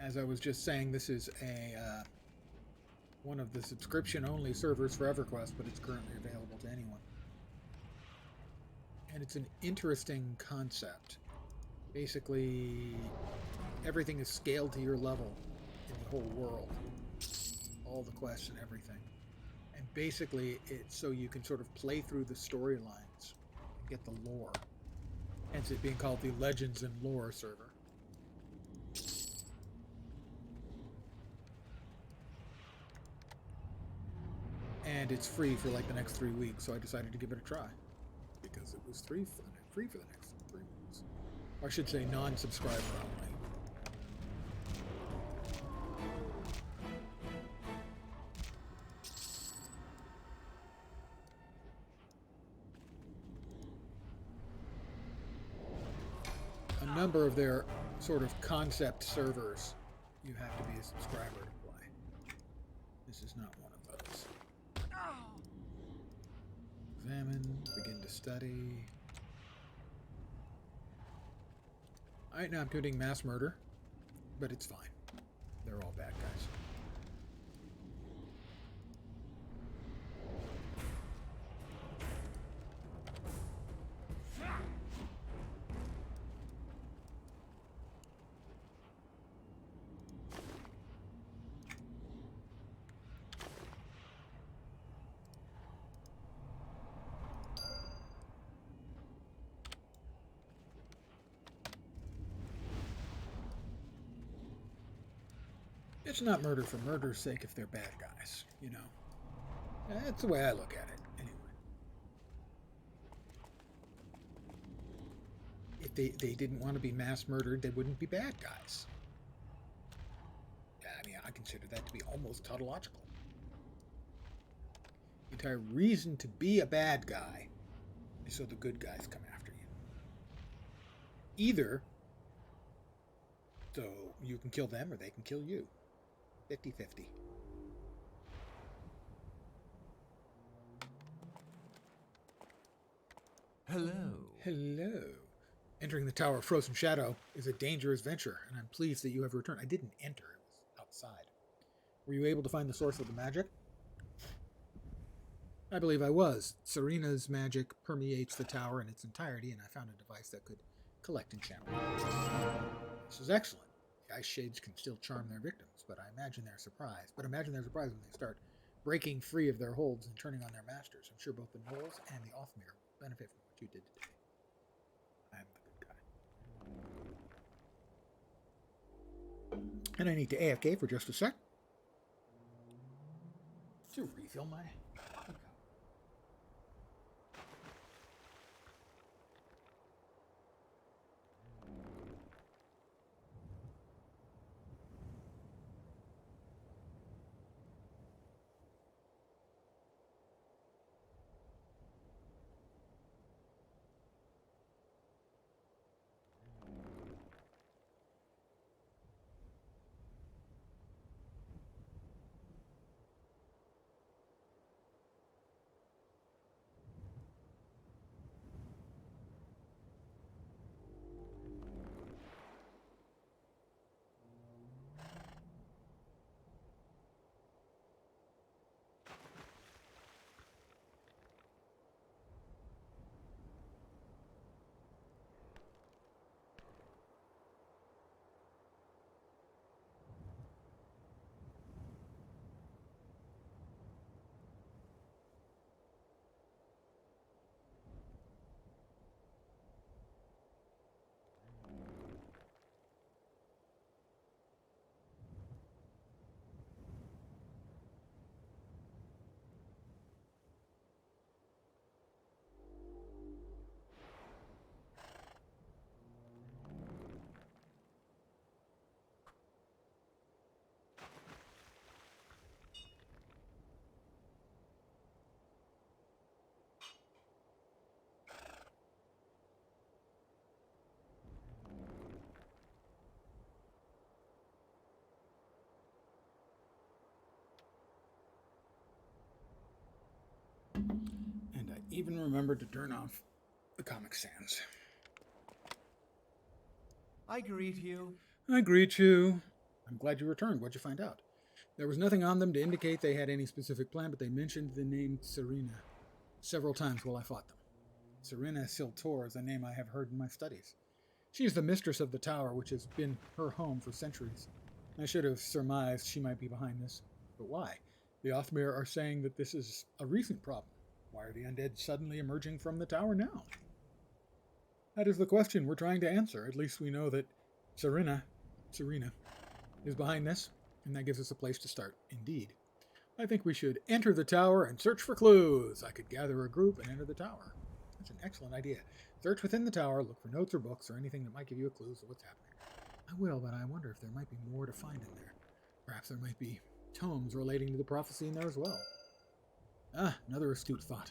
As I was just saying, this is a one of the subscription-only servers for EverQuest, but it's currently available to anyone. And it's an interesting concept. Basically, everything is scaled to your level in the whole world. All the quests and everything. And basically, it's so you can sort of play through the storylines and get the lore. Hence it being called the Legends and Lore server. And it's free for like the next 3 weeks, so I decided to give it a try. Because it was free for the next 3 weeks. Or I should say non-subscriber only. A number of their sort of concept servers, you have to be a subscriber to play. This is not one of those. Examine, begin to study. Alright, now I'm committing mass murder, but it's fine. They're all bad guys. It's not murder for murder's sake if they're bad guys, you know. That's the way I look at it, anyway. If they didn't want to be mass murdered, they wouldn't be bad guys. I mean, I consider that to be almost tautological. The entire reason to be a bad guy is so the good guys come after you. Either so you can kill them or they can kill you. 50-50. Hello. Hello. Entering the Tower of Frozen Shadow is a dangerous venture, and I'm pleased that you have returned. I didn't enter, it was outside. Were you able to find the source of the magic? I believe I was. Serena's magic permeates the tower in its entirety, and I found a device that could collect and channel it. This is excellent. The ice shades can still charm their victims, but I imagine they're surprised. But imagine they're surprised when they start breaking free of their holds and turning on their masters. I'm sure both the Knolls and the Othmere will benefit from what you did today. I'm the good guy. And I need to AFK for just a sec to refill my cup. And I even remembered to turn off the Comic Sans. I greet you. I greet you. I'm glad you returned. What'd you find out? There was nothing on them to indicate they had any specific plan, but they mentioned the name Serena several times while I fought them. Serena Siltor is a name I have heard in my studies. She is the mistress of the tower, which has been her home for centuries. I should have surmised she might be behind this. But why? The Othmere are saying that this is a recent problem. Why are the undead suddenly emerging from the tower now? That is the question we're trying to answer. At least we know that Serena is behind this, and that gives us a place to start. Indeed. I think we should enter the tower and search for clues. I could gather a group and enter the tower. That's an excellent idea. Search within the tower, look for notes or books or anything that might give you a clue as to what's happening. I will, but I wonder if there might be more to find in there. Perhaps there might be tomes relating to the prophecy in there as well. Ah, another astute thought.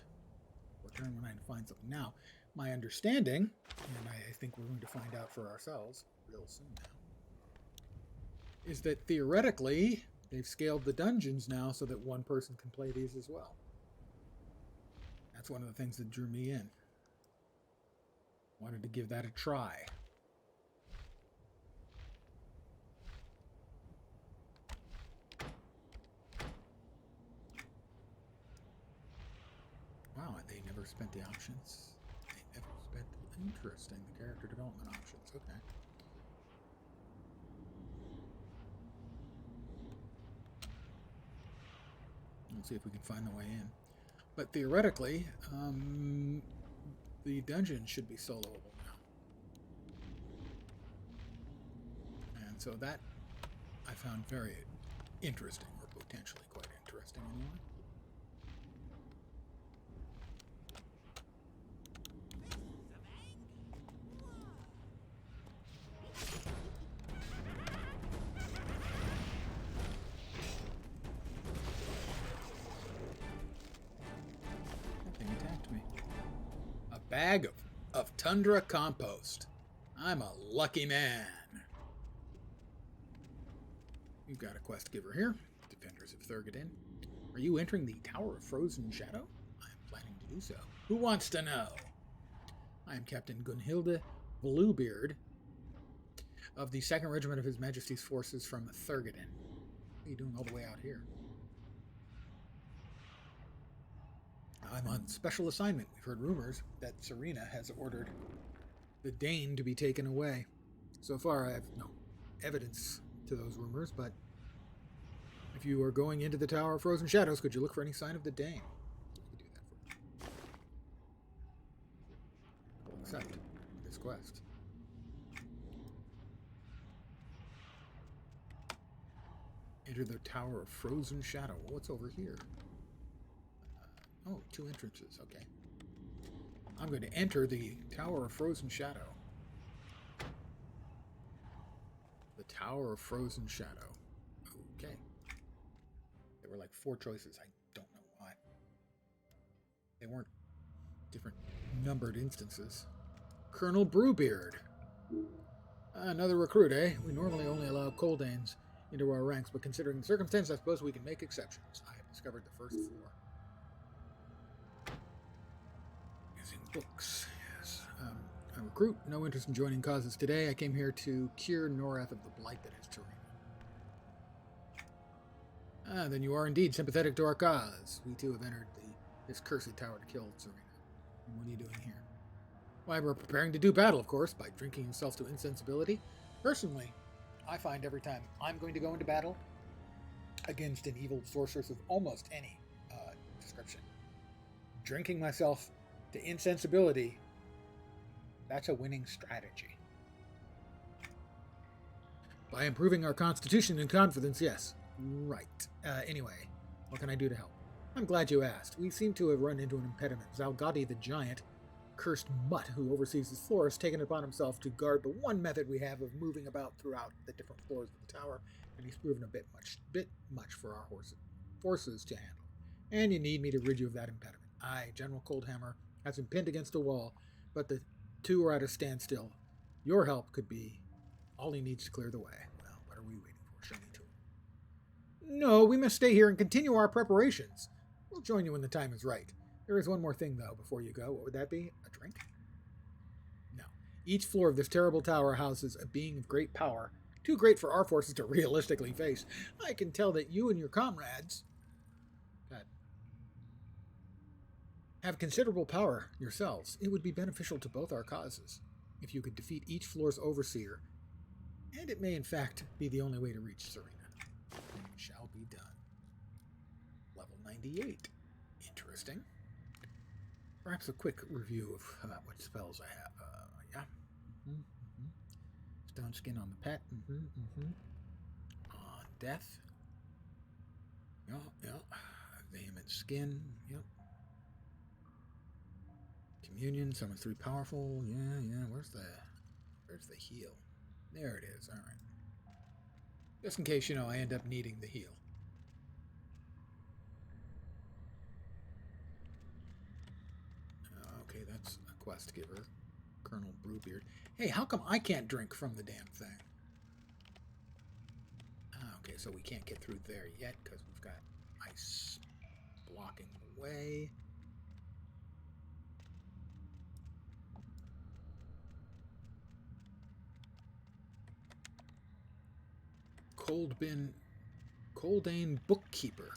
Return when I find something. Now, my understanding, and I think we're going to find out for ourselves real soon now, is that theoretically, they've scaled the dungeons now so that one person can play these as well. That's one of the things that drew me in. Wanted to give that a try. Wow, they never spent the options. They never spent the interesting, the character development options. Okay. Let's see if we can find the way in. But theoretically, the dungeon should be soloable now. And so that I found very interesting, or potentially quite interesting anyway. Attacked me. A bag of tundra compost. I'm a lucky man. You've got a quest giver here. Defenders of Thurgadin. Are you entering the Tower of Frozen Shadow? I am planning to do so. Who wants to know? I am Captain Gunhilde Bluebeard of the 2nd Regiment of His Majesty's Forces from Thurgadin. What are you doing all the way out here? I'm on special assignment. We've heard rumors that Serena has ordered the Dane to be taken away. So far, I have no evidence to those rumors, but if you are going into the Tower of Frozen Shadows, could you look for any sign of the Dane? I could do that for you. I'll accept this quest. Enter the Tower of Frozen Shadow. What's over here? Oh, 2 entrances. Okay. I'm going to enter the Tower of Frozen Shadow. The Tower of Frozen Shadow. Okay. There were like 4 choices. I don't know why. They weren't different numbered instances. Colonel Brewbeard. Another recruit, eh? We normally only allow Coldanes into our ranks, but considering the circumstance, I suppose we can make exceptions. I have discovered the first floor. Using books, yes. A recruit, no interest in joining causes today. I came here to cure Norath of the blight that is Terrain. Then you are indeed sympathetic to our cause. We too have entered this cursed tower to kill Serena. And what are you doing here? Why, we're preparing to do battle, of course, by drinking yourself to insensibility. Personally, I find every time I'm going to go into battle against an evil sorceress of almost any description, drinking myself to insensibility, that's a winning strategy. By improving our constitution and confidence, yes. Right. Anyway, what can I do to help? I'm glad you asked. We seem to have run into an impediment. Zalgati the giant, cursed mutt who oversees this floor, has taken it upon himself to guard the one method we have of moving about throughout the different floors of the tower, and he's proven a bit much for our forces to handle. And you need me to rid you of that impediment. Aye, General Coldhammer has him pinned against a wall, but the two are at a standstill. Your help could be all he needs to clear the way. Well, what are we waiting for? Show me to him. No, we must stay here and continue our preparations. We'll join you when the time is right. There is one more thing, though, before you go. What would that be? A drink? No. Each floor of this terrible tower houses a being of great power, too great for our forces to realistically face. I can tell that you and your comrades have considerable power yourselves. It would be beneficial to both our causes if you could defeat each floor's overseer, and it may in fact be the only way to reach Serena. It shall be done. Level 98. Interesting. Perhaps a quick review of what spells I have. Yeah. Stone skin on the pet. Death. Yeah. Vehement skin. Yep. Communion. Summons 3 powerful. Yeah. Where's the heal? There it is. All right. Just in case, I end up needing the heal. Okay, that's a quest giver. Colonel Brewbeard. Hey, how come I can't drink from the damn thing? Okay, so we can't get through there yet because we've got ice blocking the way. Coldane Bookkeeper.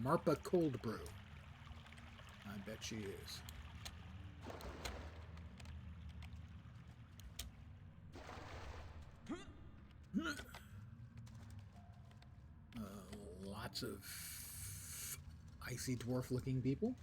Marpa Cold Brew. I bet she is. Lots of icy dwarf-looking people.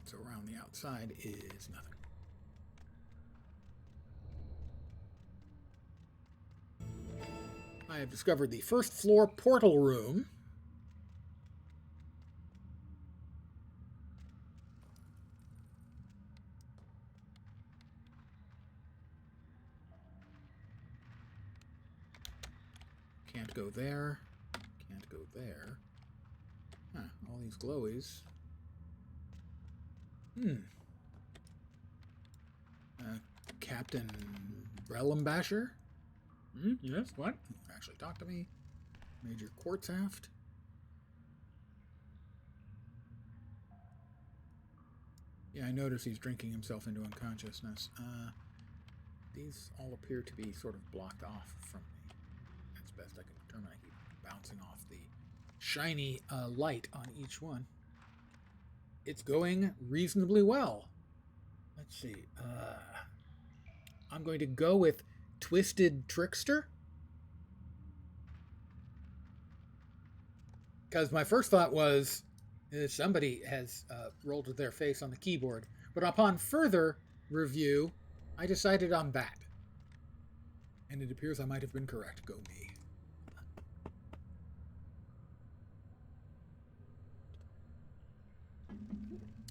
what's around the outside is nothing. I have discovered the first floor portal room. Can't go there. Can't go there. Huh, all these glowies. Captain Rellenbasher? Yes, what? Actually talk to me. Major Quartzaft. Yeah, I notice he's drinking himself into unconsciousness. These all appear to be sort of blocked off from me. That's best I can determine. I keep bouncing off the shiny light on each one. It's going reasonably well. Let's see. I'm going to go with Twisted Trickster. Because my first thought was somebody has rolled their face on the keyboard. But upon further review, I decided on that. And it appears I might have been correct. Go me.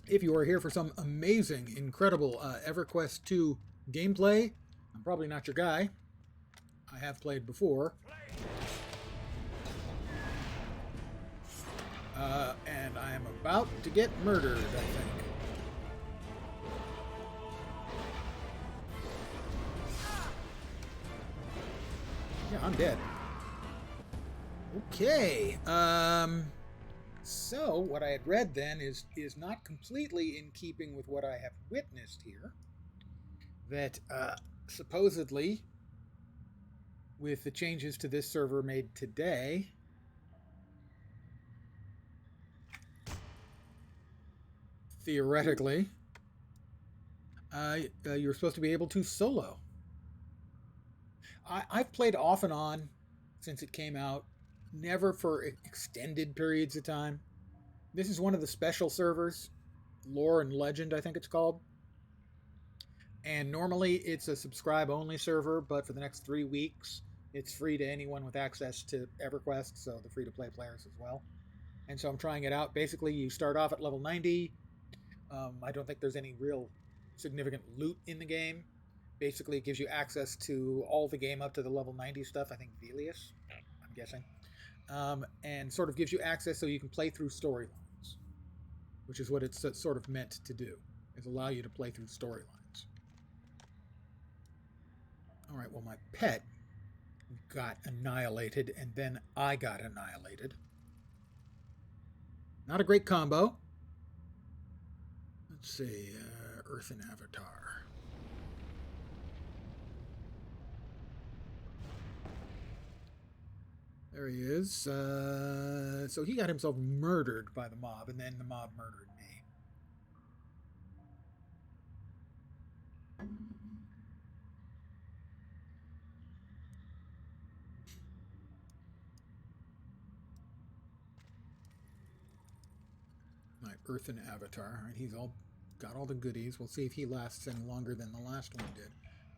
If you are here for some amazing, incredible EverQuest 2 gameplay, I'm probably not your guy. I have played before. And I am about to get murdered, I think. Yeah, I'm dead. Okay. So, what I had read then is not completely in keeping with what I have witnessed here. That, supposedly, with the changes to this server made today, theoretically, you're supposed to be able to solo. I've played off and on since it came out, never for extended periods of time. This is one of the special servers, Lore and Legend, I think it's called. And normally it's a subscribe-only server, but for the next 3 weeks, it's free to anyone with access to EverQuest, so the free-to-play players as well. And so I'm trying it out. Basically, you start off at level 90. I don't think there's any real significant loot in the game. Basically, it gives you access to all the game up to the level 90 stuff. I think Velius, I'm guessing. And sort of gives you access so you can play through storylines, which is what it's sort of meant to do, is allow you to play through storylines. All right, well, my pet got annihilated, and then I got annihilated. Not a great combo. Let's see, Earthen Avatar. There he is. So he got himself murdered by the mob, and then the mob murdered me. My Earthen Avatar. Right, he's got all the goodies. We'll see if he lasts any longer than the last one did.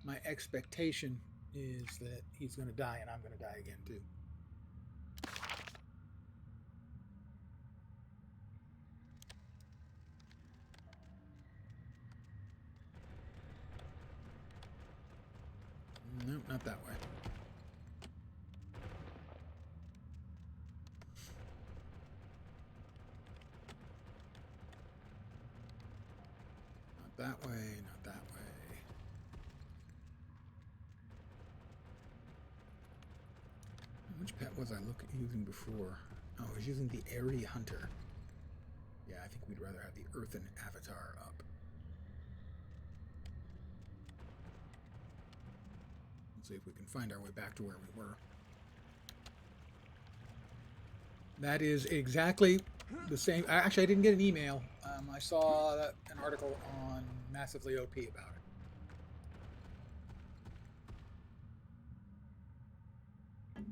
My expectation is that he's going to die, and I'm going to die again, too. Nope, not that way. Not that way, not that way. Which pet was I using before? Oh, I was using the Airy Hunter. Yeah, I think we'd rather have the Earthen Avatar up. Let's see if we can find our way back to where we were. That is exactly the same. Actually, I didn't get an email. I saw an article on Massively OP about it.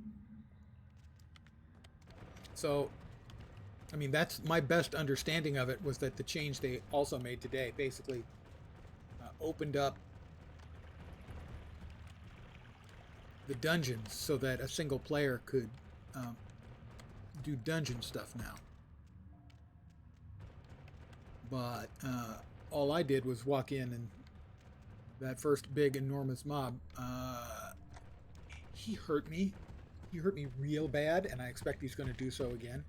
So, I mean, that's my best understanding of it, was that the change they also made today basically opened up the dungeons so that a single player could do dungeon stuff now. But all I did was walk in, and that first big enormous mob, he hurt me. He hurt me real bad, and I expect he's going to do so again.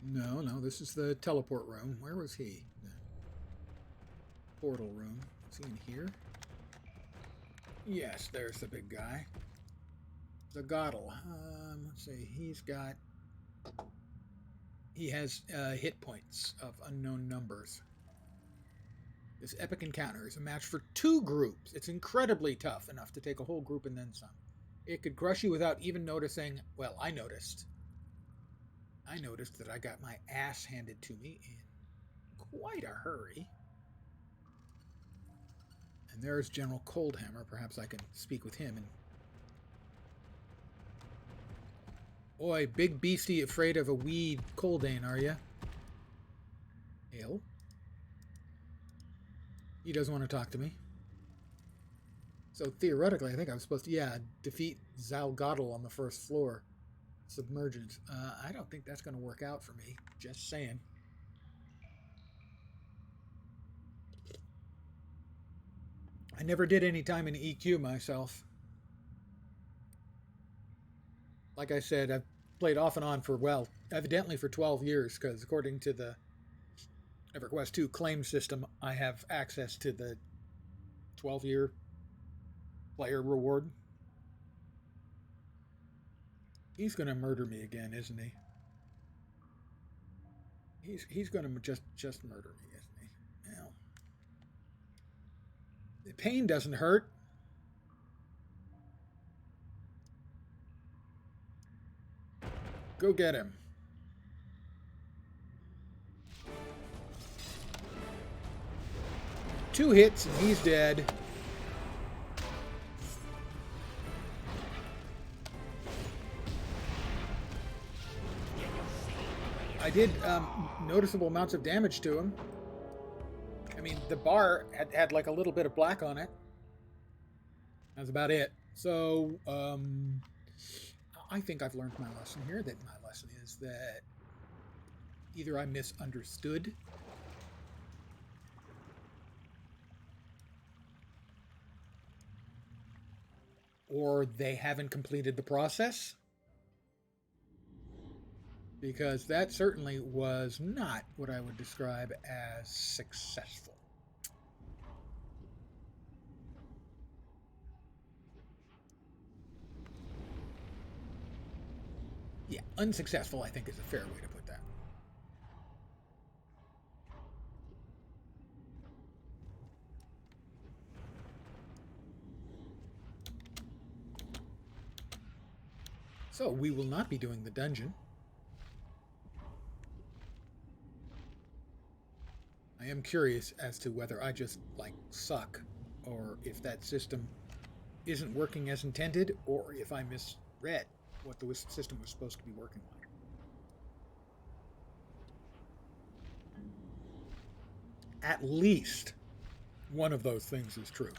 No, this is the teleport room. Where was he? The portal room. Is he in here? Yes, there's the big guy. The Gottle. Let's see. He has hit points of unknown numbers. This epic encounter is a match for 2 groups. It's incredibly tough, enough to take a whole group and then some. It could crush you without even noticing. Well, I noticed that I got my ass handed to me in quite a hurry. And there's General Coldhammer. Perhaps I can speak with him. And oi, big beastie, afraid of a wee Coldane, are you? Hale? He doesn't want to talk to me. So theoretically, I think I'm supposed to, defeat Zalgotl on the first floor. Submergence. I don't think that's going to work out for me. Just saying. I never did any time in EQ myself. Like I said, I've played off and on for, well, evidently for 12 years, because according to the EverQuest 2 claim system, I have access to the 12-year player reward. He's going to murder me again, isn't he? He's going to just murder me, isn't he? Now, the pain doesn't hurt. Go get him. Two hits and he's dead. I did noticeable amounts of damage to him. I mean, the bar had like a little bit of black on it. That's about it. So, I think I've learned my lesson here. That my lesson is that either I misunderstood or they haven't completed the process. Because that certainly was not what I would describe as successful. Yeah, unsuccessful, I think, is a fair way to put that. So we will not be doing the dungeon. I am curious as to whether I just, like, suck, or if that system isn't working as intended, or if I misread what the system was supposed to be working like. At least one of those things is true.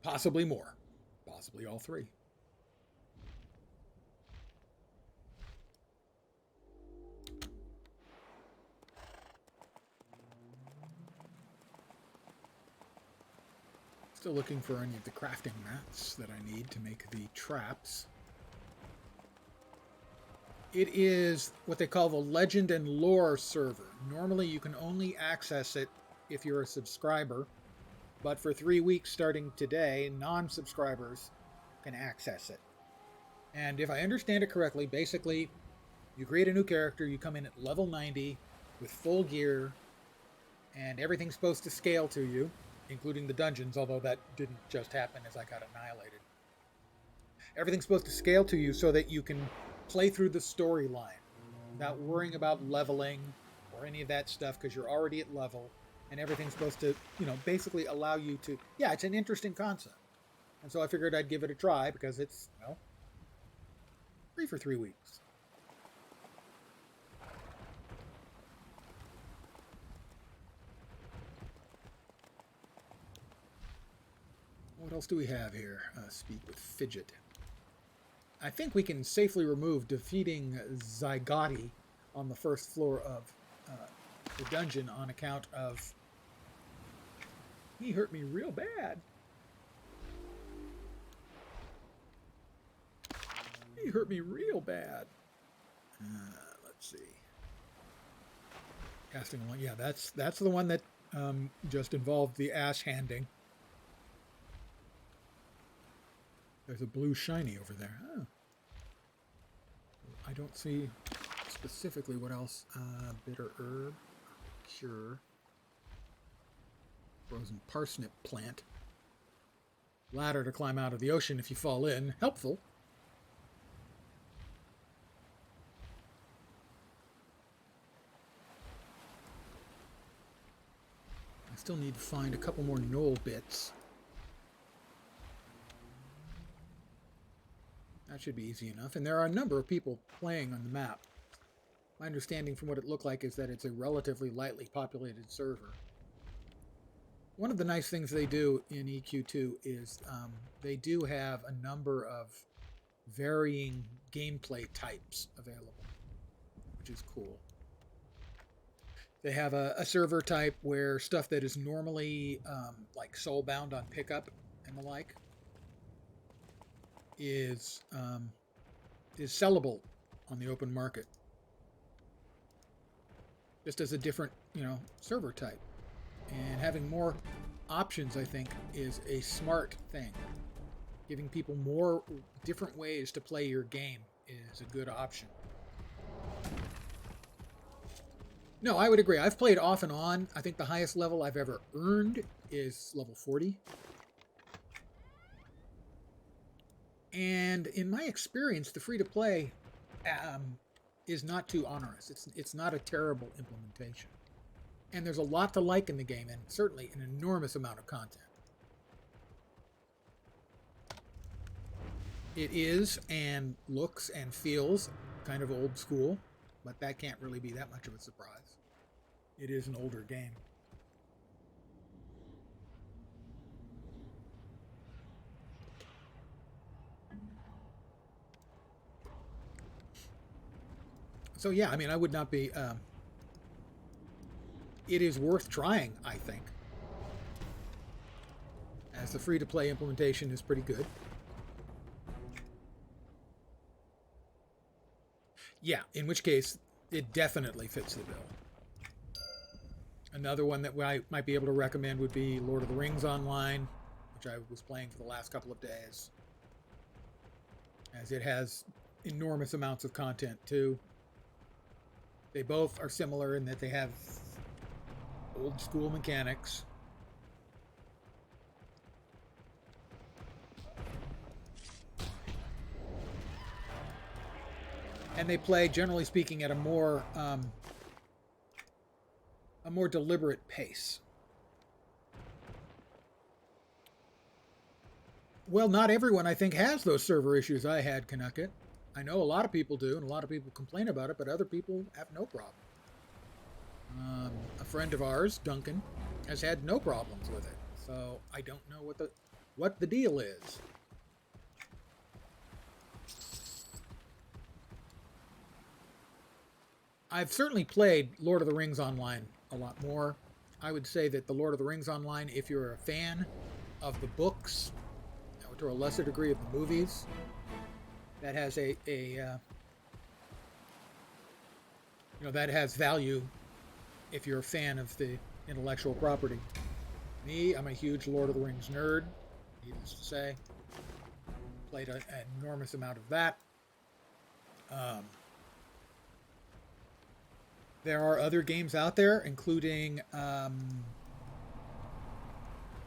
Possibly more. Possibly all three. Still looking for any of the crafting mats that I need to make the traps. It is what they call the Legend and Lore server. Normally you can only access it if you're a subscriber, but for 3 weeks starting today, non-subscribers can access it. And if I understand it correctly, basically you create a new character, you come in at level 90 with full gear, and everything's supposed to scale to you, including the dungeons, although that didn't just happen as I got annihilated. Everything's supposed to scale to you so that you can play through the storyline without worrying about leveling or any of that stuff because you're already at level, and everything's supposed to, basically allow you to. Yeah, it's an interesting concept, and so I figured I'd give it a try because it's free for 3 weeks. What else do we have here? Speak with Fidget. I think we can safely remove defeating Zygotti on the first floor of the dungeon on account of he hurt me real bad. He hurt me real bad. Let's see. Casting one. Yeah, that's the one that just involved the ass handing. There's a blue shiny over there. Oh. I don't see specifically what else. Bitter herb. Cure. Frozen parsnip plant. Ladder to climb out of the ocean if you fall in. Helpful. I still need to find a couple more knoll bits. That should be easy enough. And there are a number of people playing on the map. My understanding from what it looked like is that it's a relatively lightly populated server. One of the nice things they do in EQ2 is they do have a number of varying gameplay types available, which is cool. They have a server type where stuff that is normally like soulbound on pickup and the like is sellable on the open market, just as a different server type. And having more options, I think, is a smart thing. Giving people more different ways to play your game is a good option. No, I would agree. I've played off and on. I think the highest level I've ever earned is level 40. And in my experience, the free-to-play is not too onerous. It's not a terrible implementation. And there's a lot to like in the game, and certainly an enormous amount of content. It is and looks and feels kind of old school, but that can't really be that much of a surprise. It is an older game. So yeah, I mean, I would not be... it is worth trying, I think. As the free-to-play implementation is pretty good. Yeah, in which case, it definitely fits the bill. Another one that I might be able to recommend would be Lord of the Rings Online, which I was playing for the last couple of days. As it has enormous amounts of content, too. They both are similar in that they have old school mechanics. And they play, generally speaking, at a more deliberate pace. Well, not everyone, I think, has those server issues I had, Canucket. I know a lot of people do, and a lot of people complain about it, but other people have no problem. A friend of ours, Duncan, has had no problems with it. So I don't know what the deal is. I've certainly played Lord of the Rings Online a lot more. I would say that the Lord of the Rings Online, if you're a fan of the books, or to a lesser degree of the movies, that has that has value if you're a fan of the intellectual property. Me, I'm a huge Lord of the Rings nerd, needless to say. Played an enormous amount of that. There are other games out there, including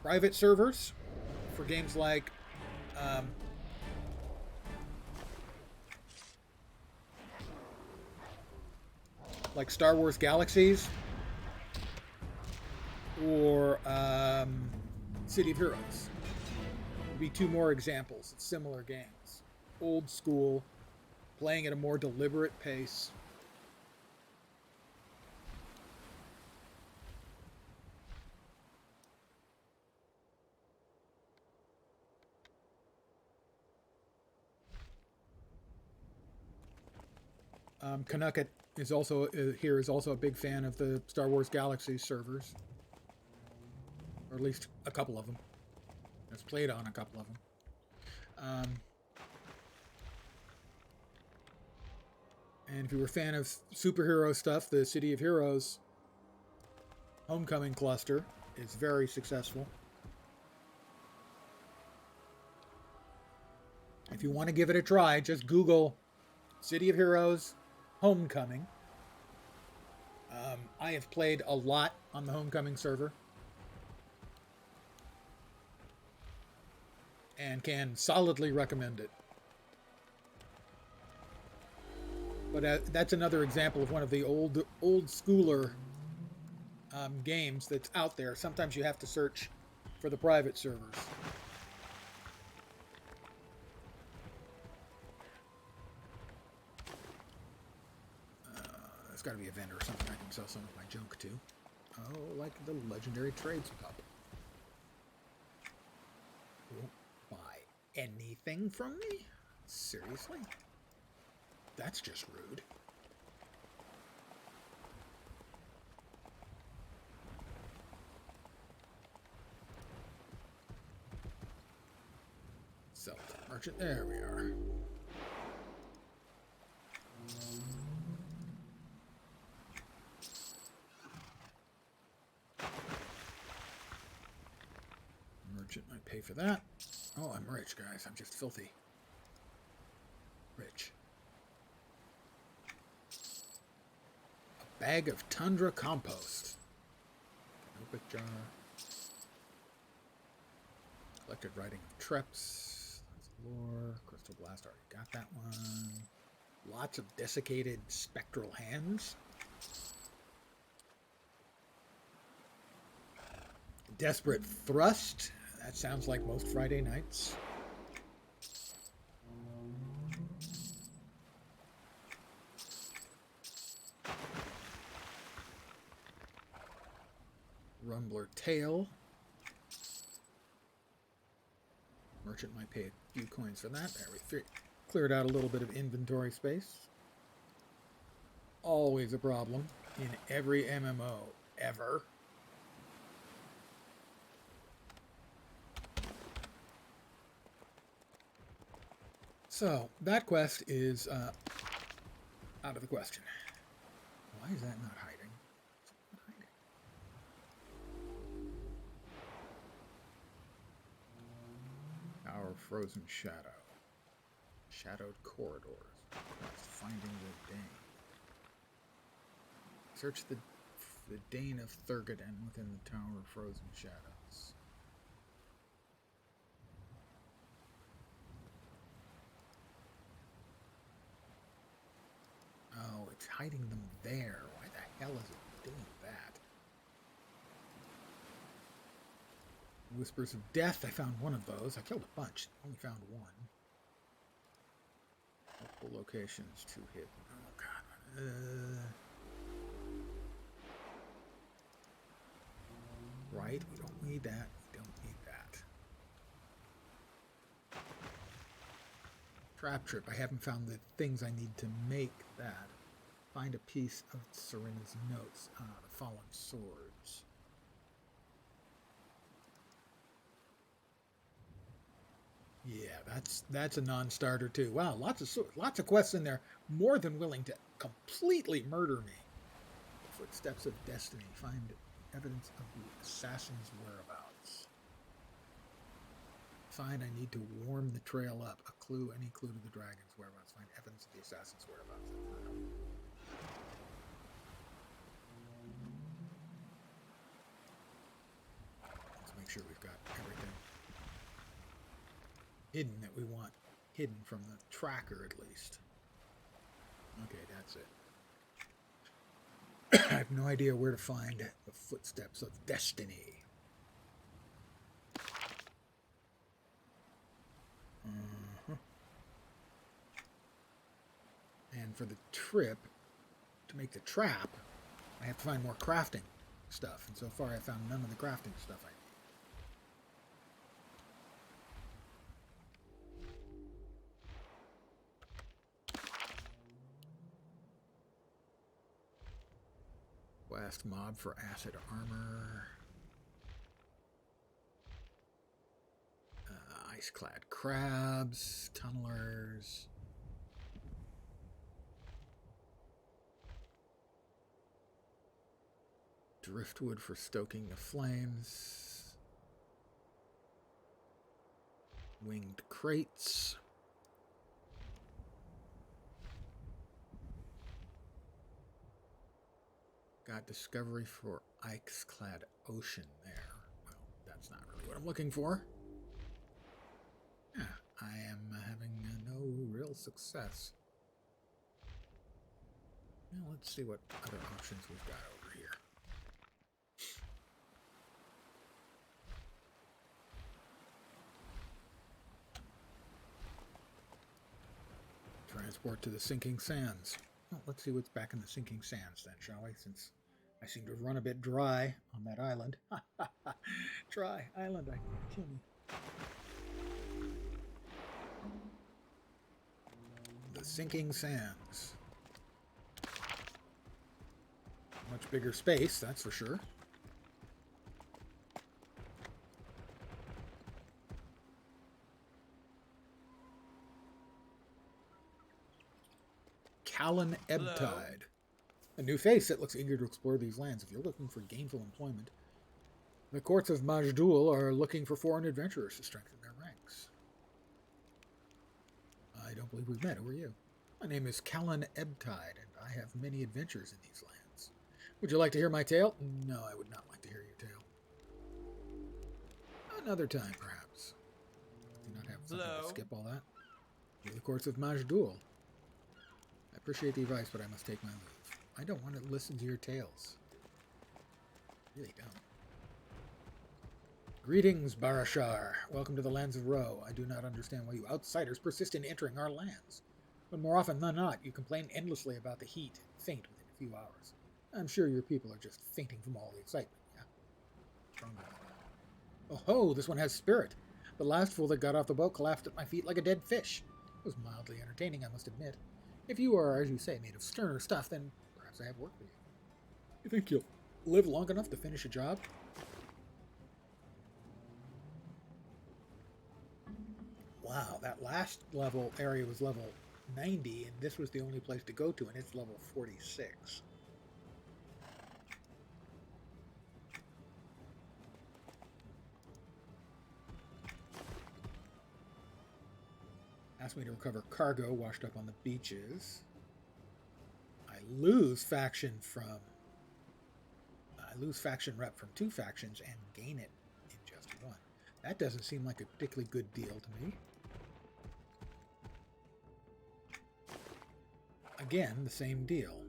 private servers for games like like Star Wars Galaxies or City of Heroes. Would be two more examples of similar games. Old school, playing at a more deliberate pace. Canucket is also here is also a big fan of the Star Wars Galaxy servers, or at least a couple of them. Has played on a couple of them. And if you were a fan of superhero stuff, the City of Heroes Homecoming cluster is very successful. If you want to give it a try, just Google City of Heroes Homecoming. I have played a lot on the Homecoming server and can solidly recommend it. But that's another example of one of the old schooler games that's out there. Sometimes you have to search for the private servers. There's got to be a vendor or something I can sell some of my junk to. Oh, like the legendary trades pup. Won't buy anything from me? Seriously? That's just rude. Sell to merchant. There we are. Merchant might pay for that. Oh, I'm rich, guys. I'm just filthy rich. A bag of tundra compost. Notebook jar. Collected writing of Treps. That's lore. Crystal blast. Already got that one. Lots of desiccated spectral hands. Desperate thrust. That sounds like most Friday nights. Rumbler tail. Merchant might pay a few coins for that. There we cleared out a little bit of inventory space. Always a problem in every MMO ever. So, that quest is out of the question. Why is that not hiding? It's not hiding. Our Frozen Shadow. Shadowed Corridors. Quest Finding the Dane. Search the Dane of Thurgoden within the Tower of Frozen Shadows. Oh, it's hiding them there. Why the hell is it doing that? Whispers of Death. I found one of those. I killed a bunch. Only found one. Multiple locations. Two hidden. Oh, God. Right? We don't need that. We don't need that. Trap Trip. I haven't found the things I need to make that. Find a piece of Serena's notes. The Fallen Swords. Yeah, that's a non-starter too. Wow, lots of quests in there. More than willing to completely murder me. The Footsteps of Destiny. Find evidence of the assassin's whereabouts. Find I need to warm the trail up. A clue, any clue to the dragon's whereabouts. Find evidence of the assassin's whereabouts. Let's make sure we've got everything hidden that we want. Hidden from the tracker, at least. Okay, that's it. have no idea where to find the footsteps of destiny. And for the trip, to make the trap, I have to find more crafting stuff. And so far I found none of the crafting stuff I need. Blast mob for acid armor. Ice-clad crabs, tunnelers. Driftwood for stoking the flames. Winged crates. Got discovery for ice-clad ocean there. Well, that's not really what I'm looking for. Yeah, I am having no real success. Now let's see what other options we've got over here. Transport to the sinking sands. Well, let's see what's back in the sinking sands then, shall we? Since I seem to have run a bit dry on that island. Dry island, kill me. The sinking sands. Much bigger space, that's for sure. Kael Drakkel. A new face that looks eager to explore these lands. If you're looking for gainful employment, the courts of Majdul are looking for foreign adventurers to strengthen their ranks. I don't believe we've met. Who are you? My name is Kael Drakkel, and I have many adventures in these lands. Would you like to hear my tale? No, I would not like to hear your tale. Another time, perhaps. Do not have something to skip all that. To the courts of Majdul. I appreciate the advice, but I must take my leave. I don't want to listen to your tales. I really don't. Greetings, Barashar. Welcome to the lands of Ro. I do not understand why you outsiders persist in entering our lands. But more often than not, you complain endlessly about the heat and faint within a few hours. I'm sure your people are just fainting from all the excitement. Yeah. Oh ho, this one has spirit. The last fool that got off the boat collapsed at my feet like a dead fish. It was mildly entertaining, I must admit. If you are, as you say, made of sterner stuff, then perhaps I have work for you. You think you'll live long enough to finish a job? Wow, that last level area was level 90, and this was the only place to go to, and it's level 46. Asked me to recover cargo washed up on the beaches. I lose faction rep from 2 factions and gain it in just 1. That doesn't seem like a particularly good deal to me. Again, the same deal.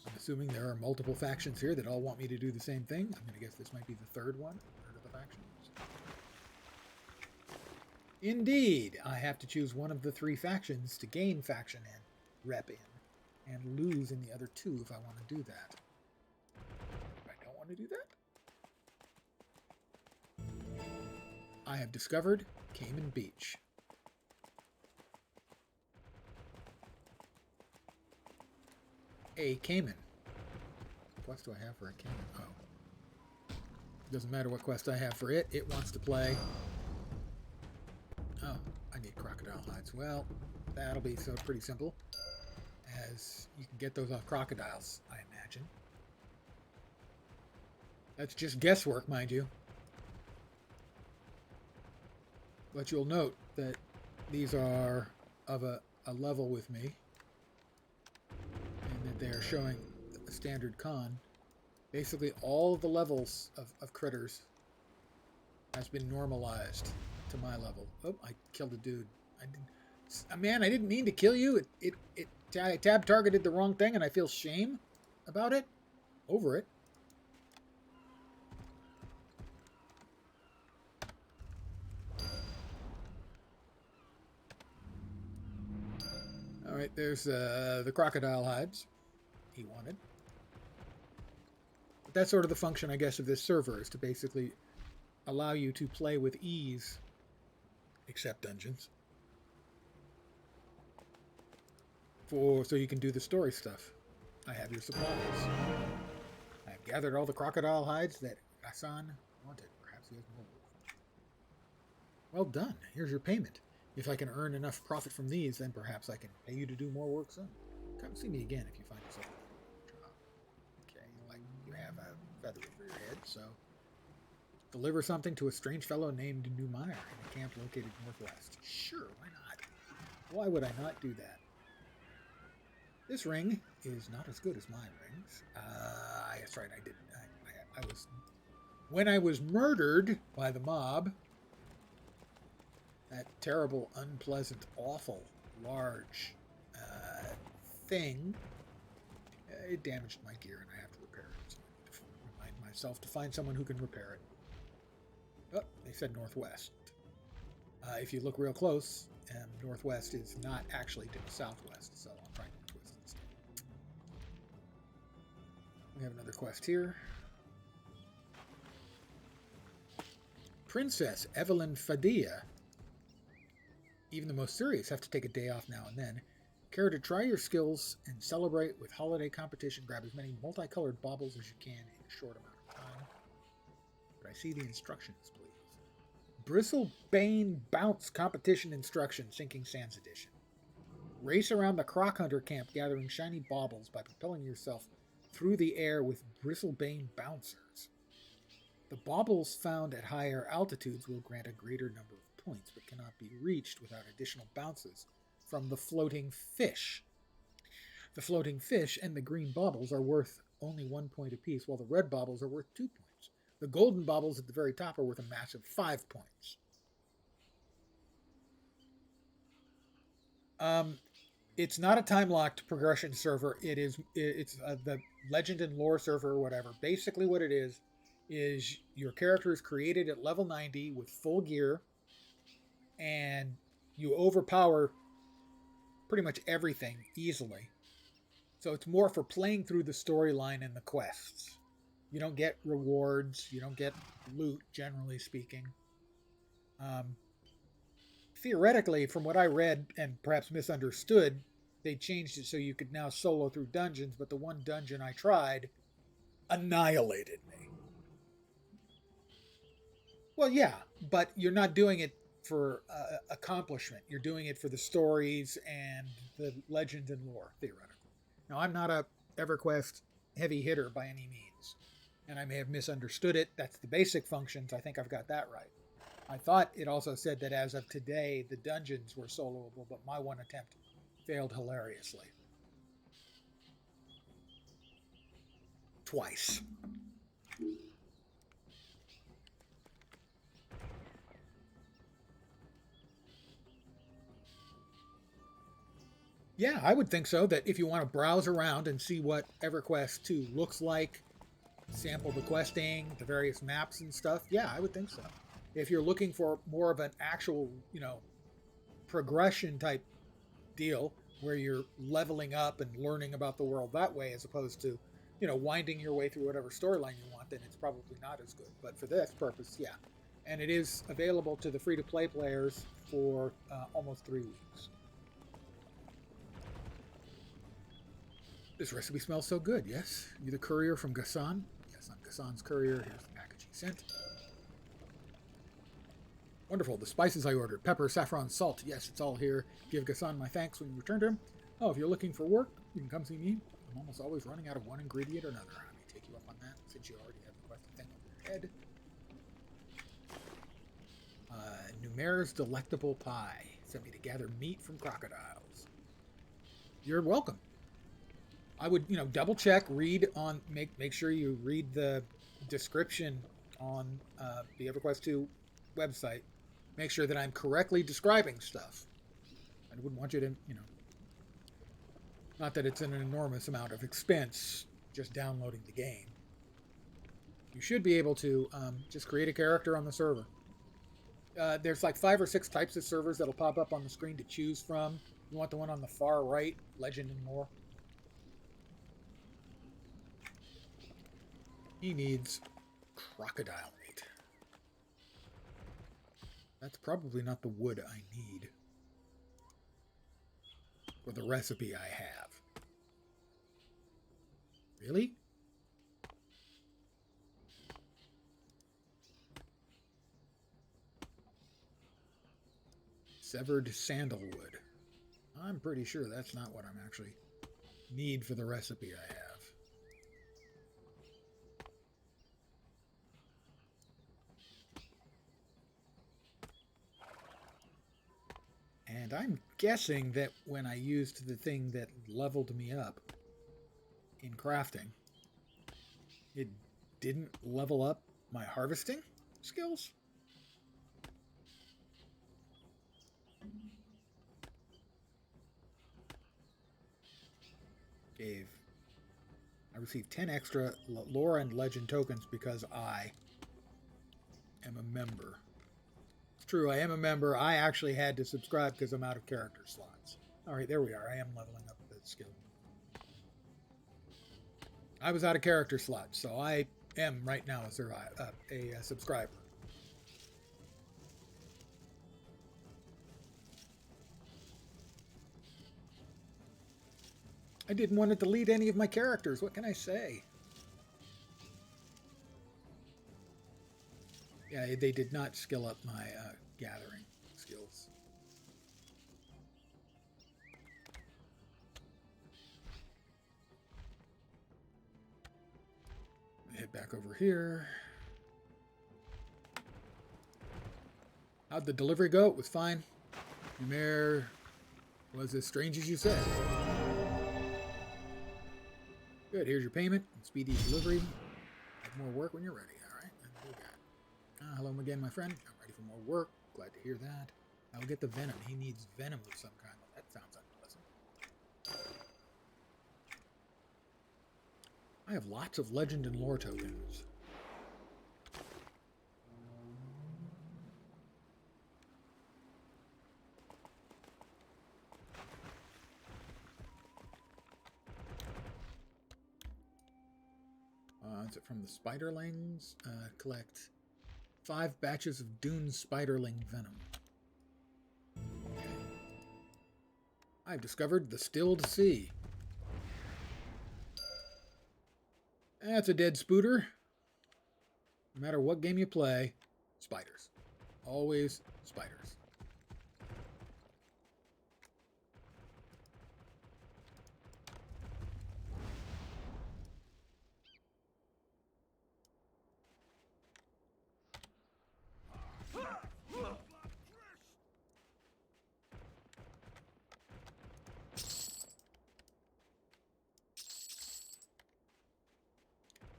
I'm assuming there are multiple factions here that all want me to do the same thing. I'm going to guess this might be the third one, third of the factions. Indeed, I have to choose one of the 3 factions to gain faction and rep in, and lose in the other 2 if I want to do that. If I don't want to do that, I have discovered Cayman Beach. A Cayman. What quest do I have for a Cayman? Oh. Doesn't matter what quest I have for it. It wants to play. Oh, I need crocodile hides. Well, that'll be pretty simple, as you can get those off crocodiles, I imagine. That's just guesswork, mind you. But you'll note that these are of a level with me, and that they are showing a standard con. Basically, all of the levels of critters has been normalized to my level. Oh, I killed a dude. I didn't mean to kill you. It tab targeted the wrong thing and I feel shame about it. Over it. Alright, there's the crocodile hides he wanted. But that's sort of the function, I guess, of this server, is to basically allow you to play with ease, except dungeons, so you can do the story stuff. I have your supplies. I have gathered all the crocodile hides that Hassan wanted. Perhaps he has more. Well done. Here's your payment. If I can earn enough profit from these, then perhaps I can pay you to do more work soon. Come see me again if you find yourself a job. Okay, like you have a feather over your head, so deliver something to a strange fellow named Numire in a camp located northwest. Sure, why not? Why would I not do that? This ring is not as good as my rings. That's right, I didn't. I was... When I was murdered by the mob, that terrible, unpleasant, awful, large thing, it damaged my gear and I have to repair it. So I need to remind myself to find someone who can repair it. Oh, they said northwest. If you look real close, northwest is not actually to the southwest, so I'll try northwest instead. We have another quest here. Princess Evelyn Fadia. Even the most serious have to take a day off now and then. Care to try your skills and celebrate with holiday competition? Grab as many multicolored baubles as you can in a short amount of time. But I see the instructions, please. Bristlebane Bounce Competition Instruction, Sinking Sands Edition. Race around the Croc Hunter camp gathering shiny baubles by propelling yourself through the air with Bristlebane Bouncers. The baubles found at higher altitudes will grant a greater number of points, but cannot be reached without additional bounces from the floating fish. The floating fish and the green baubles are worth only 1 point apiece, while the red baubles are worth 2 points. The golden baubles at the very top are worth a massive 5 points. It's not a time-locked progression server. It's the Legend and Lore server or whatever. Basically what it is your character is created at level 90 with full gear, and you overpower pretty much everything easily. So it's more for playing through the storyline and the quests. You don't get rewards. You don't get loot, generally speaking. Theoretically, from what I read and perhaps misunderstood, they changed it so you could now solo through dungeons, but the one dungeon I tried annihilated me. Well, yeah, but you're not doing it for accomplishment. You're doing it for the stories and the legend and lore, theoretically. Now, I'm not a EverQuest heavy hitter by any means, and I may have misunderstood it. That's the basic functions. I think I've got that right. I thought it also said that as of today, the dungeons were soloable, but my one attempt failed hilariously. Twice. Yeah, I would think so, that if you want to browse around and see what EverQuest 2 looks like, sample the questing, the various maps and stuff, yeah, I would think so. If you're looking for more of an actual, progression type deal where you're leveling up and learning about the world that way as opposed to, winding your way through whatever storyline you want, then it's probably not as good. But for this purpose, yeah. And it is available to the free-to-play players for almost 3 weeks. This recipe smells so good, yes? You the courier from Ghassan? Yes, I'm Ghassan's courier. Here's the package he sent. Wonderful. The spices I ordered. Pepper, saffron, salt. Yes, it's all here. Give Ghassan my thanks when you return to him. Oh, if you're looking for work, you can come see me. I'm almost always running out of one ingredient or another. I may take you up on that since you already have the quested thing over your head. Numer's Delectable Pie. Sent me to gather meat from crocodiles. You're welcome. I would, double check, read on, make sure you read the description on the EverQuest 2 website. Make sure that I'm correctly describing stuff. I wouldn't want you to, Not that it's an enormous amount of expense just downloading the game. You should be able to just create a character on the server. There's like 5 or 6 types of servers that'll pop up on the screen to choose from. You want the one on the far right, Legend and Lore. He needs crocodile meat. That's probably not the wood I need for the recipe I have. Really? Severed sandalwood. I'm pretty sure that's not what I'm actually need for the recipe I have. And I'm guessing that when I used the thing that leveled me up in crafting, it didn't level up my harvesting skills? I received 10 extra lore and legend tokens because I am a member. It's true, I am a member. I actually had to subscribe because I'm out of character slots. Alright, there we are. I am leveling up the skill. I was out of character slots, so I am right now a subscriber. I didn't want to delete any of my characters. What can I say? Yeah, they did not skill up my gathering skills. Head back over here. How'd the delivery go? It was fine. Your mare was as strange as you said. Good, here's your payment. Speedy delivery. Have more work when you're ready. All right, let's do that. Hello again, my friend. I'm ready for more work. Glad to hear that. I'll get the venom. He needs venom of some kind. That sounds unpleasant. I have lots of legend and lore tokens. Is it from the spiderlings? Collect 5 batches of dune spiderling venom. Okay. I've discovered the stilled sea. That's a dead spooter. No matter what game you play, spiders. Always spiders.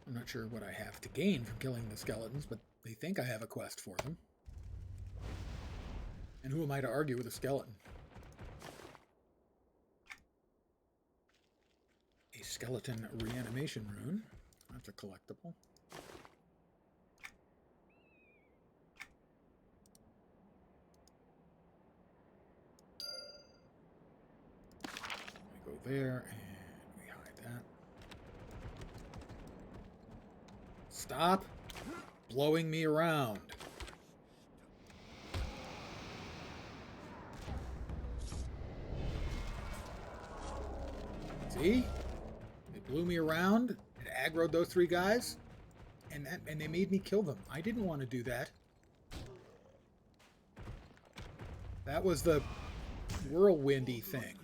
I'm not sure what I have to gain from killing the skeletons, but they think I have a quest for them. And who am I to argue with a skeleton? A skeleton reanimation rune. That's a collectible. We go there and we hide that. Stop blowing me around. See? They blew me around. It aggroed those 3 guys. And they made me kill them. I didn't want to do that. That was the whirlwindy thing.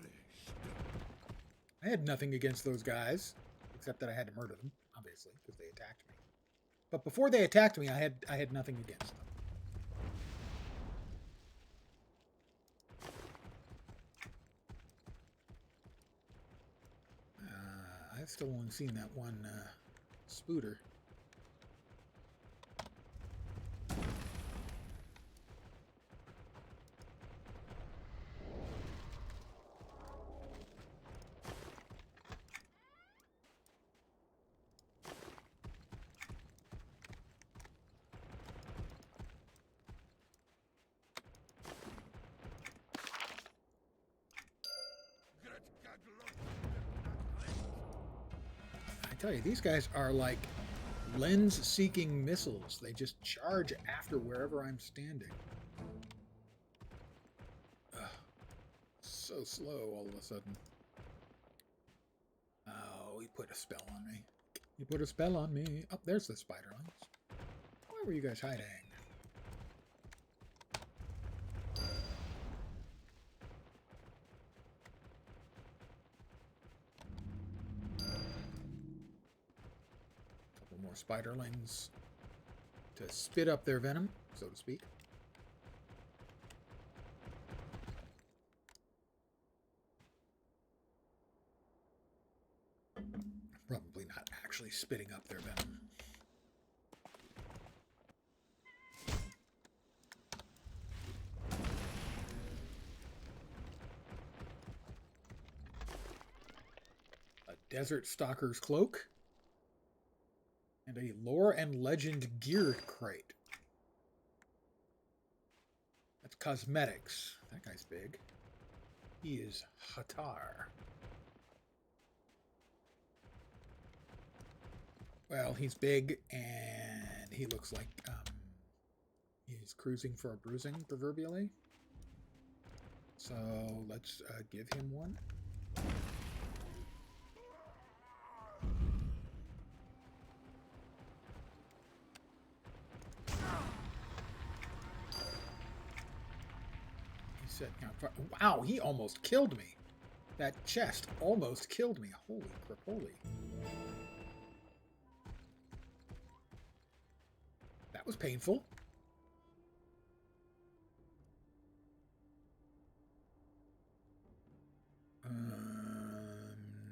I had nothing against those guys, except that I had to murder them, obviously, because they attacked me. But before they attacked me, I had nothing against them. I've still only seen that one spooter. I tell you, these guys are like lens-seeking missiles. They just charge after wherever I'm standing. Ugh. So slow all of a sudden. Oh, he put a spell on me. He put a spell on me. Oh, there's the spiderlings. Why were you guys hiding? Couple more spiderlings to spit up their venom, so to speak. Probably not actually spitting up their venom. A desert stalker's cloak. And a lore and legend gear crate. That's cosmetics. That guy's big. He is Hatar. Well, he's big, and he looks like he's cruising for a bruising, proverbially. So let's give him one. He said, wow, he almost killed me. That chest almost killed me. Holy crapoli. That was painful.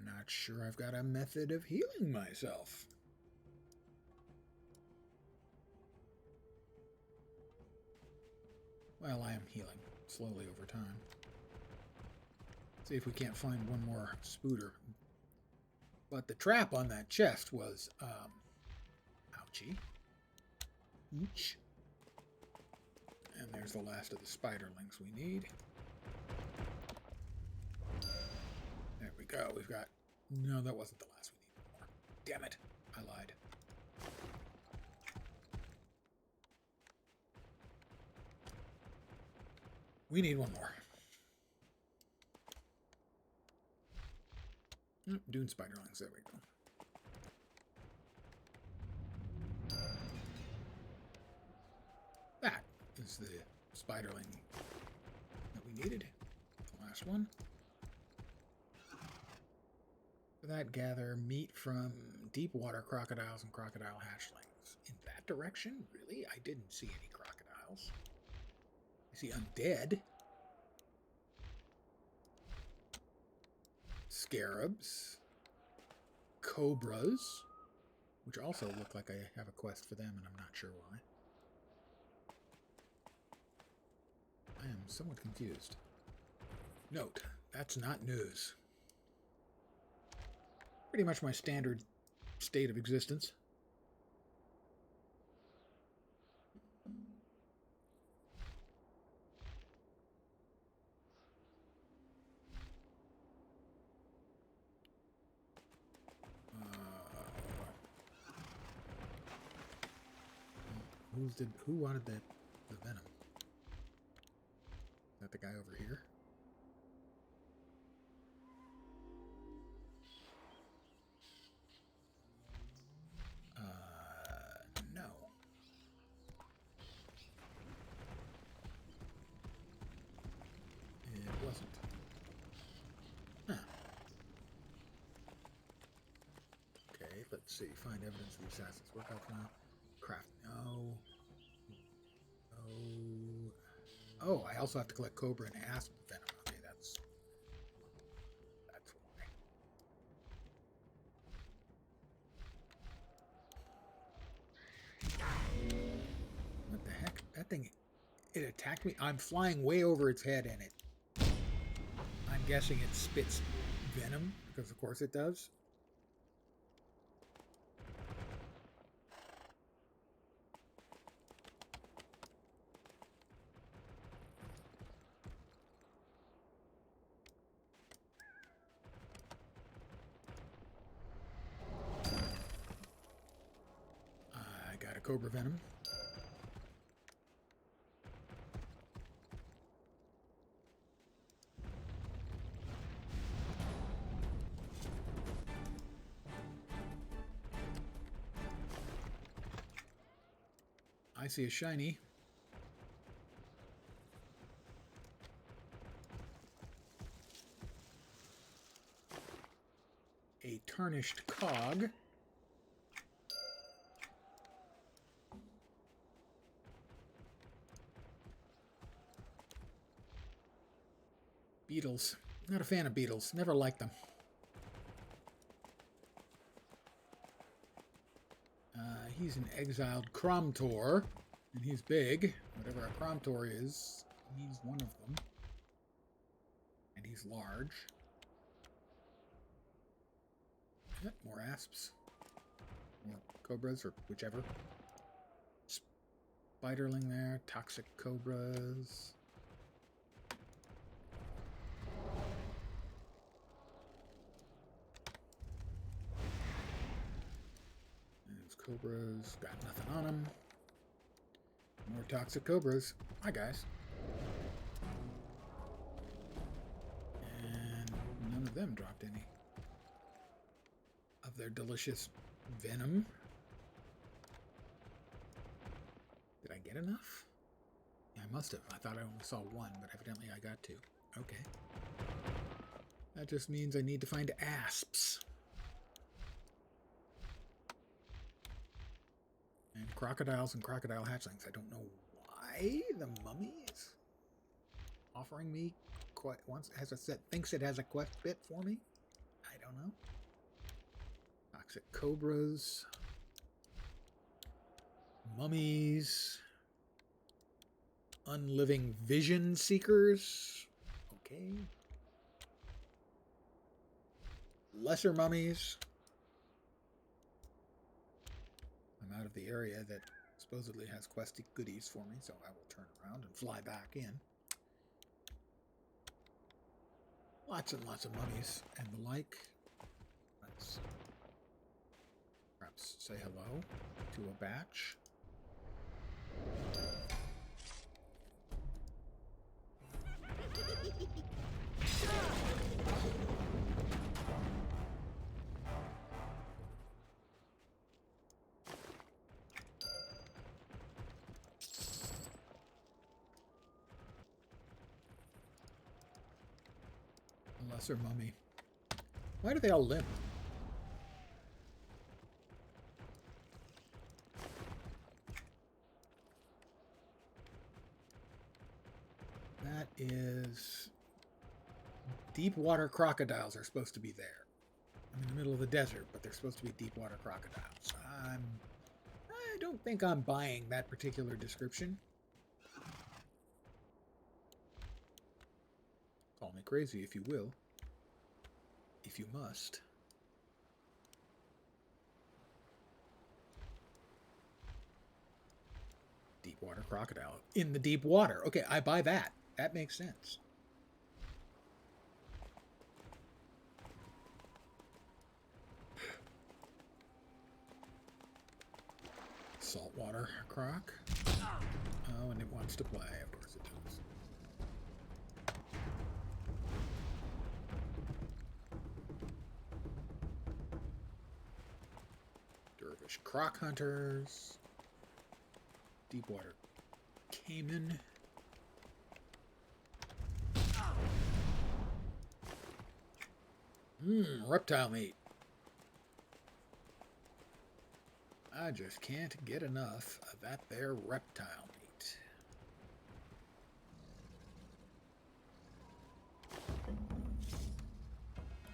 Not sure I've got a method of healing myself. Well, I am healing slowly over time. See if we can't find one more spooter. But the trap on that chest was, ouchie. Each. And there's the last of the spiderlings we need. There we go. We've got... No, that wasn't the last we need more. Damn it. I lied. We need one more. Dune spiderlings. There we go. That is the spiderling that we needed. The last one. For that, gather meat from deep water crocodiles and crocodile hatchlings. In that direction? Really? I didn't see any crocodiles. I see undead. Scarabs. Cobras. Which also look like I have a quest for them, and I'm not sure why. I am somewhat confused. Note, that's not news. Pretty much my standard state of existence. Who wanted the venom? Is that the guy over here? No. It wasn't. Huh. Okay, let's see. Find evidence of the assassin's workout now. Craft. No. Oh, I also have to collect cobra and asp venom. Okay, that's why. What the heck? That thing, it attacked me. I'm flying way over its head, and I'm guessing it spits venom, because of course it does. cobra venom. I see a shiny. A tarnished cog. Beetles. Not a fan of beetles. Never liked them. He's an exiled Cromtor, and he's big. Whatever a Cromtor is, he's one of them. And he's large. Yep, more asps. More cobras, or whichever. Spiderling there. Toxic cobras. Cobras, got nothing on them. More toxic cobras. Hi, guys. And none of them dropped any of their delicious venom. Did I get enough? Yeah, I must have. I thought I only saw one, but evidently I got two. Okay. That just means I need to find asps. And crocodiles and crocodile hatchlings. I don't know why the mummy is offering me thinks it has a quest bit for me. I don't know. Toxic cobras. Mummies. Unliving vision seekers. Okay. Lesser mummies. I'm out of the area that supposedly has questy goodies for me, so I will turn around and fly back in. Lots and lots of mummies and the like. Let's perhaps say hello to a batch. Lesser mummy. Why do they all limp? That is... Deep water crocodiles are supposed to be there. I'm in the middle of the desert, but they're supposed to be deep water crocodiles. I don't think I'm buying that particular description. Call me crazy if you will. If you must. Deep water crocodile. In the deep water. Okay, I buy that. That makes sense. Saltwater croc. Oh, and it wants to play. Of course it does. Dervish croc hunters. Deepwater caiman. Reptile meat. I just can't get enough of that there reptile meat.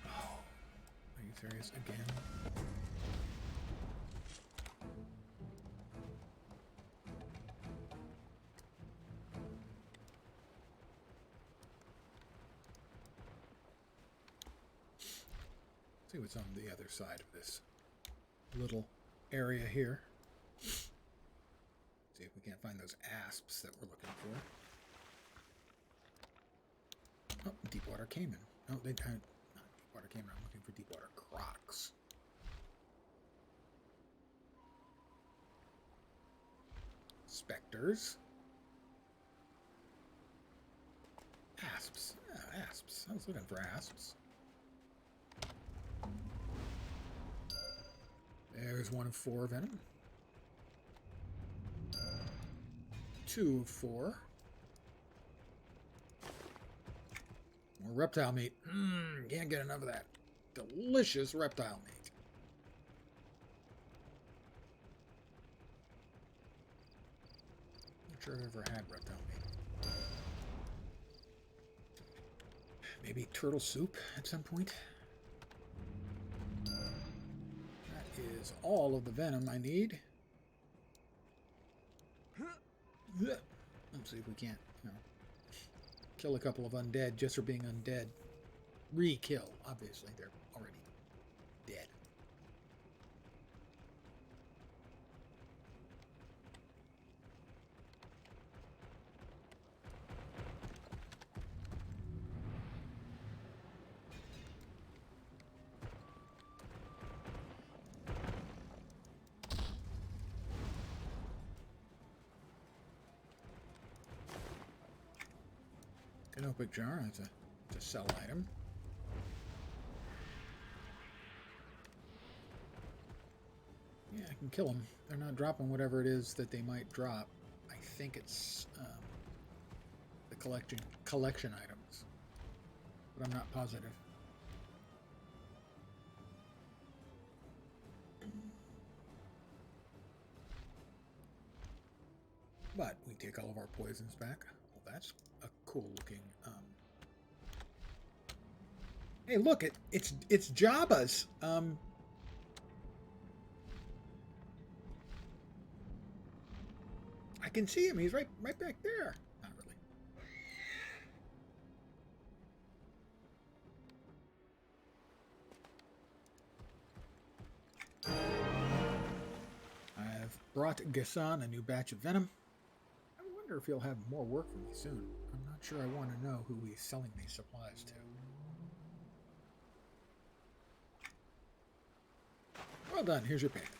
Oh, are you serious again? See what's on the other side of this little area here. See if we can't find those asps that we're looking for. Oh, deepwater caiman. No, not deepwater caiman. I'm looking for deepwater crocs. Spectres. Asps. Yeah, asps. I was looking for asps. There's 1 of 4 venom. 2 of 4. More reptile meat. Can't get enough of that. Delicious reptile meat. Not sure I've ever had reptile meat. Maybe turtle soup at some point. That is all of the venom I need. Let's see if we can't, kill a couple of undead just for being undead. Re-kill. Obviously, they're already dead. Canopic jar, that's a sell item. Yeah, I can kill them. They're not dropping whatever it is that they might drop. I think it's the collection items, but I'm not positive. But we take all of our poisons back. Well, that's a cool looking. Hey, look! It's Jabba's. I can see him. He's right back there. Not really. I've brought Gassan a new batch of venom. I wonder if he'll have more work for me soon. I'm not sure I want to know who he's selling these supplies to. Well done. Here's your payment.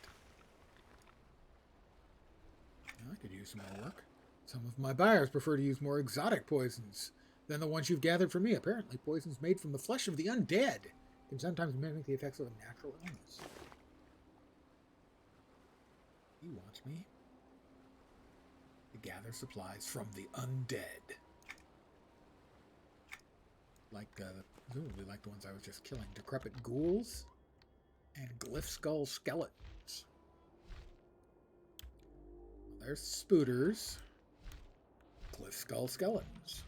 I could use some more work. Some of my buyers prefer to use more exotic poisons than the ones you've gathered for me. Apparently, poisons made from the flesh of the undead can sometimes mimic the effects of a natural illness. He wants me to gather supplies from the undead. Presumably like the ones I was just killing. Decrepit ghouls and glyph skull skeletons. There's spooters. Glyph skull skeletons.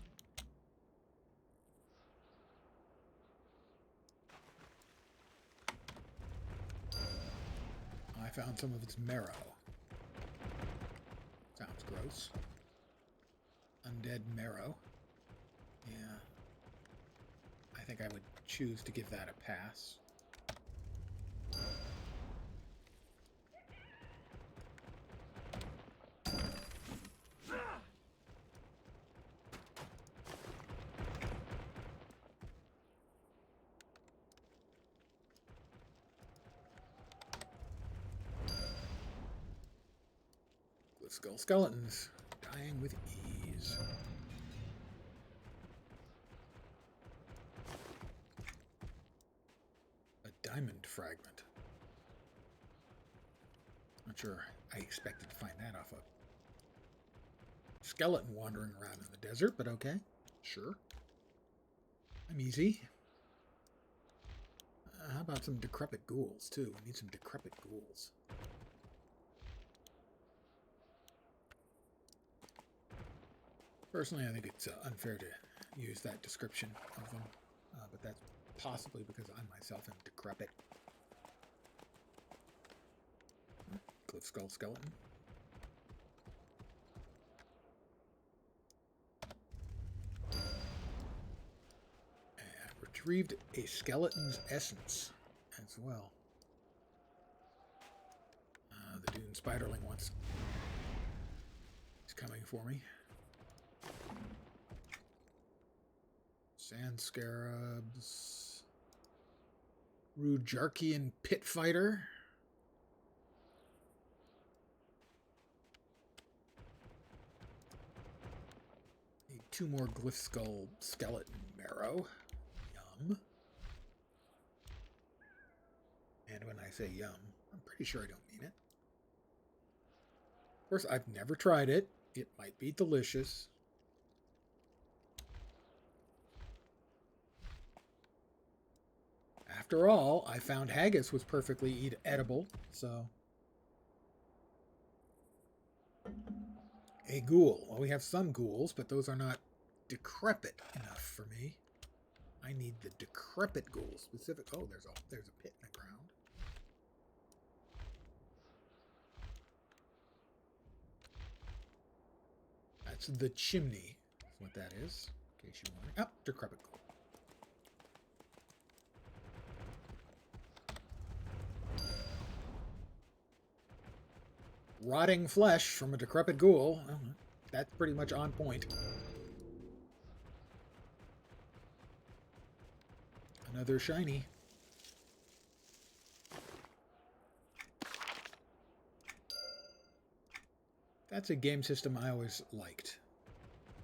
I found some of its marrow. Sounds gross. Undead marrow. Yeah. I think I would choose to give that a pass. Skull skeletons, dying with ease. A diamond fragment. Not sure I expected to find that off a skeleton wandering around in the desert, but okay, sure. I'm easy. How about some decrepit ghouls, too? We need some decrepit ghouls. Personally, I think it's unfair to use that description of them, but that's possibly because I myself am decrepit. Glyph skull skeleton. And retrieved a skeleton's essence as well. The Dune Spiderling wants. He's coming for me. Sand scarabs. Rujarkian pit fighter. 2 more glyph skull skeleton marrow. Yum. And when I say yum, I'm pretty sure I don't mean it. Of course, I've never tried it. It might be delicious. After all, I found haggis was perfectly edible, so... A ghoul. Well, we have some ghouls, but those are not decrepit enough for me. I need the decrepit ghoul specific. Oh, there's a pit in the ground. That's the chimney. That's what that is. In case you want it. Oh, decrepit ghoul. Rotting flesh from a decrepit ghoul. Well, that's pretty much on point. Another shiny. That's a game system I always liked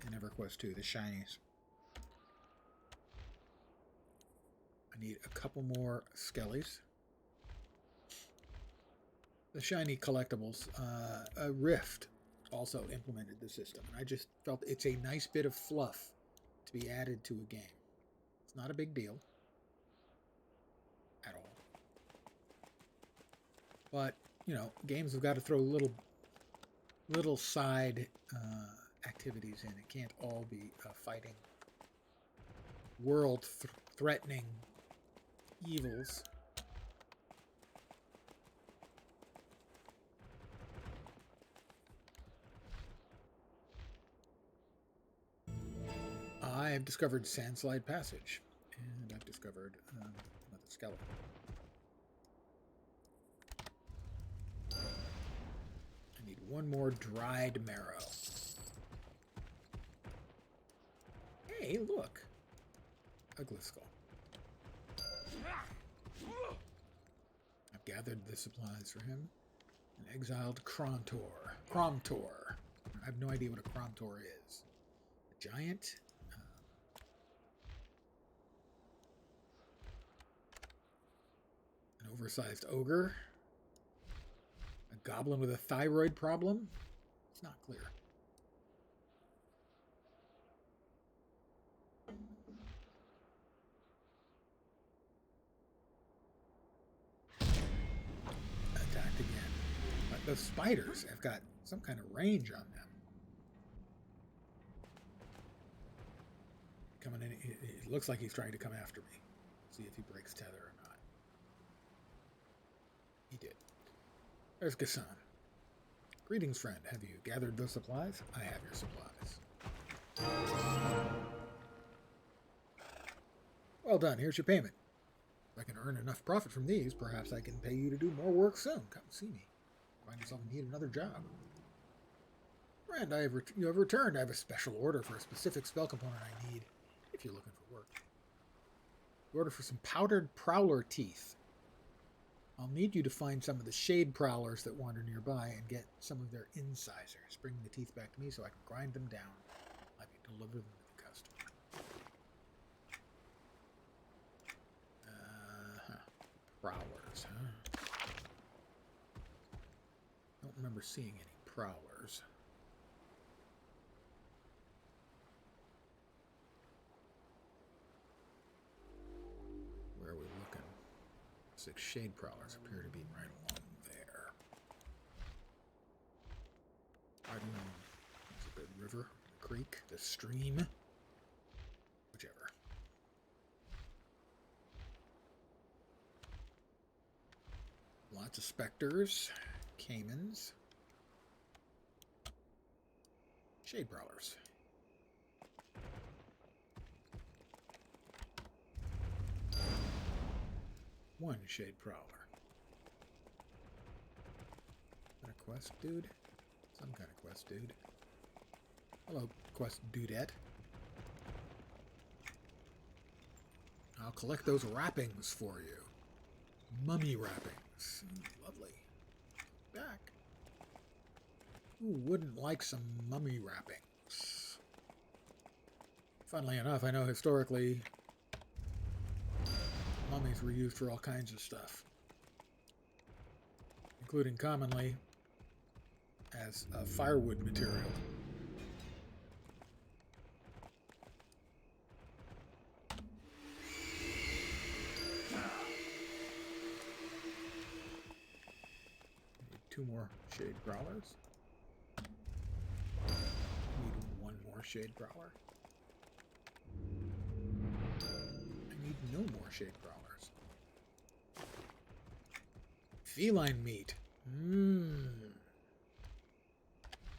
in EverQuest 2, the shinies. I need a couple more skellies. The shiny collectibles. Rift also implemented the system. And I just felt it's a nice bit of fluff to be added to a game. It's not a big deal at all. But, you know, games have got to throw little side activities in. It can't all be fighting world-threatening evils. I've discovered Sandslide Passage, and I've discovered another skeleton. I need one more dried marrow. Hey, look! A glyph skull. I've gathered the supplies for him. An exiled Kromtor. I have no idea what a Kromtor is. A giant... an oversized ogre. A goblin with a thyroid problem? It's not clear. Attacked again. But those spiders have got some kind of range on them. Coming in, it looks like he's trying to come after me. See if he breaks tether or not. He did. There's Gassan. Greetings, friend. Have you gathered those supplies? I have your supplies. Well done. Here's your payment. If I can earn enough profit from these, perhaps I can pay you to do more work soon. Come see me. Find yourself need another job. Friend, you have returned. I have a special order for a specific spell component I need if you're looking for work. The order for some powdered prowler teeth. I'll need you to find some of the shade prowlers that wander nearby and get some of their incisors. Bring the teeth back to me so I can grind them down. I can deliver them to the customer. Prowlers, huh? Don't remember seeing any prowlers. Where are we looking? 6 shade prowlers appear to be right along there. I don't know. Is it the river, the creek, the stream? Whichever. Lots of specters, caimans, shade prowlers. One shade prowler. Is that a quest dude? Some kind of quest dude. Hello, quest dudette. I'll collect those wrappings for you. Mummy wrappings. Lovely. Back. Who wouldn't like some mummy wrappings? Funnily enough, I know historically mummies were used for all kinds of stuff, including commonly as firewood material. Need 2 more shade growlers. Need 1 more shade growler. I need no more shade growlers. Feline meat.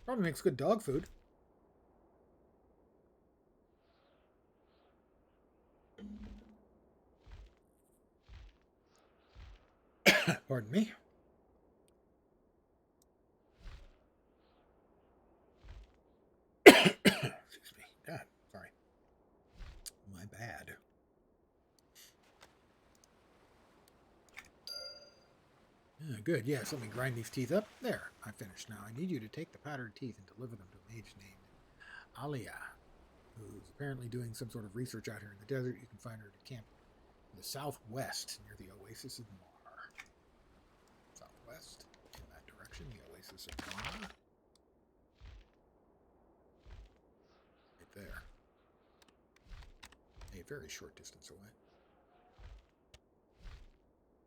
Probably makes good dog food. Pardon me. Excuse me. God, sorry. My bad. Good, yes, let me grind these teeth up. There, I'm finished now. I need you to take the powdered teeth and deliver them to a mage named Alia, who's apparently doing some sort of research out here in the desert. You can find her at a camp in the southwest near the Oasis of Mar. Southwest, in that direction, the Oasis of Mar. Right there. A very short distance away.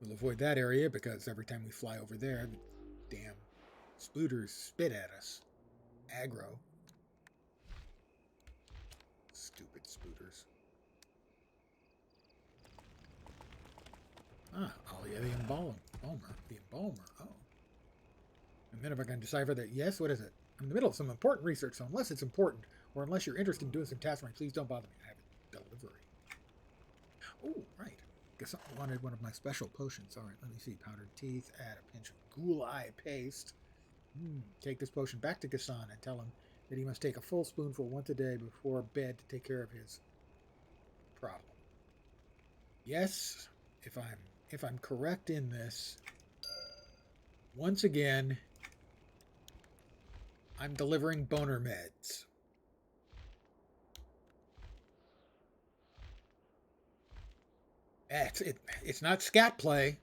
We'll avoid that area because every time we fly over there, the damn spooters spit at us. Aggro. Stupid spooters. Ah, Alia the Embalmer. The Embalmer. Oh. And then if I can decipher that, yes, what is it? I'm in the middle of some important research, so unless it's important, or unless you're interested in doing some tasks for me, please don't bother me. I have a delivery. Oh, right. Guess I wanted one of my special potions. All right, let me see. Powdered teeth, add a pinch of ghoul eye paste. Take this potion back to Gassan and tell him that he must take a full spoonful once a day before bed to take care of his problem. Yes, if I'm correct in this, once again, I'm delivering boner meds. It's not scat play,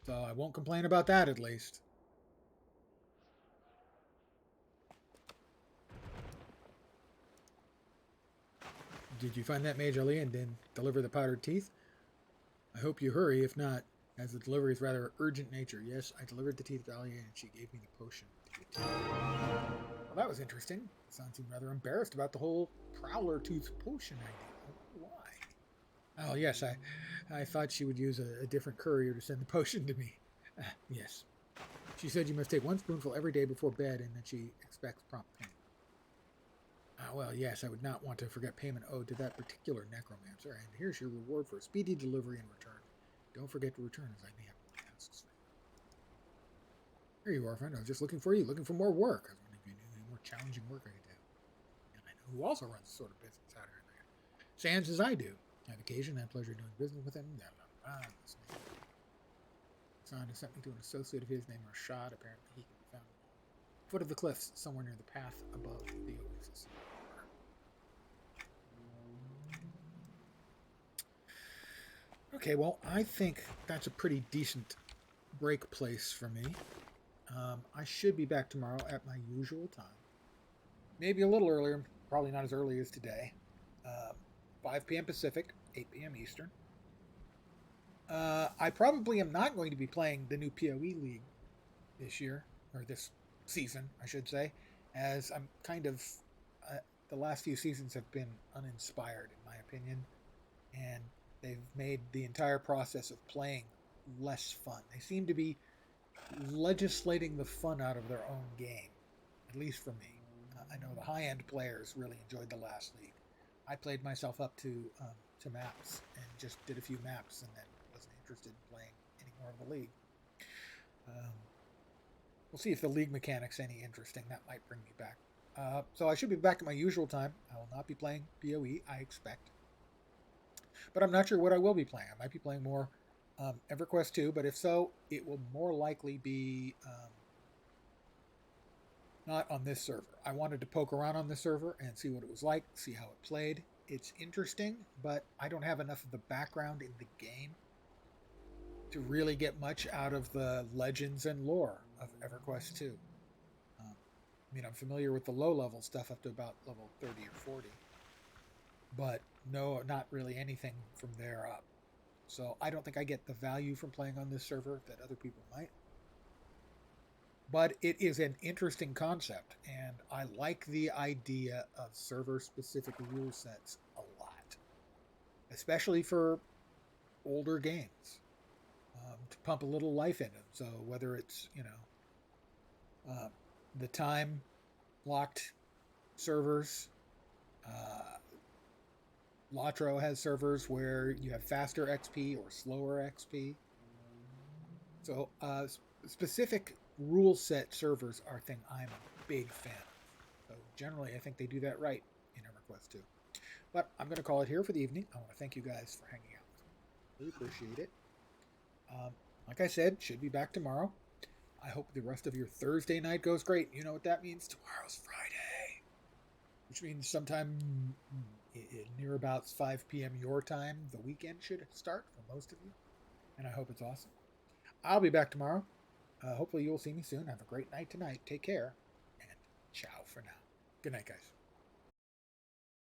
so I won't complain about that at least. Did you find that Mage Ali and then deliver the powdered teeth? I hope you hurry, if not, as the delivery is rather urgent nature. Yes, I delivered the teeth to Alia and she gave me the potion to get to. Well, that was interesting. Son seemed rather embarrassed about the whole Prowler Tooth potion idea. Why? Oh, yes, I thought she would use a different courier to send the potion to me. Yes. She said you must take 1 spoonful every day before bed and that she expects prompt payment. Well, yes, I would not want to forget payment owed to that particular necromancer, and here's your reward for a speedy delivery and return. Don't forget to return, as I may have more tasks for you. Here you are, friend. I was just looking for you, looking for more work. I was wondering if you knew any more challenging work I could do. And I know who also runs this sort of business out here in there. Sans as I do. On occasion, I had pleasure doing business with him. Son has sent me to an associate of his named Rashad. Apparently, he can be found at the foot of the cliffs, somewhere near the path above the oasis. Okay, well, I think that's a pretty decent break place for me. I should be back tomorrow at my usual time. Maybe a little earlier, probably not as early as today. 5 p.m. Pacific, 8 p.m. Eastern. I probably am not going to be playing the new PoE League this year, or this season, I should say, as I'm kind of... the last few seasons have been uninspired, in my opinion, and they've made the entire process of playing less fun. They seem to be legislating the fun out of their own game, at least for me. I know the high-end players really enjoyed the last league. I played myself up to maps and just did a few maps and then wasn't interested in playing any more of the league. We'll see if the league mechanic's any interesting. That might bring me back. So I should be back at my usual time. I will not be playing PoE, I expect. But I'm not sure what I will be playing. I might be playing more EverQuest 2, but if so, it will more likely be not on this server. I wanted to poke around on this server and see what it was like, see how it played. It's interesting, but I don't have enough of the background in the game to really get much out of the legends and lore of EverQuest 2. I mean, I'm familiar with the low-level stuff up to about level 30 or 40, but no, not really anything from there up. So I don't think I get the value from playing on this server that other people might. But it is an interesting concept, and I like the idea of server-specific rule sets a lot, especially for older games, to pump a little life into them. So whether it's, the time-locked servers, Latro has servers where you have faster XP or slower XP. So specific rule set servers are a thing I'm a big fan of. So generally, I think they do that right in EverQuest 2. But I'm going to call it here for the evening. I want to thank you guys for hanging out with me. Really appreciate it. Like I said, should be back tomorrow. I hope the rest of your Thursday night goes great. You know what that means? Tomorrow's Friday, which means sometime near about 5 p.m. your time, the weekend should start for most of you. And I hope it's awesome. I'll be back tomorrow. Hopefully you'll see me soon. Have a great night tonight. Take care. And ciao for now. Good night, guys.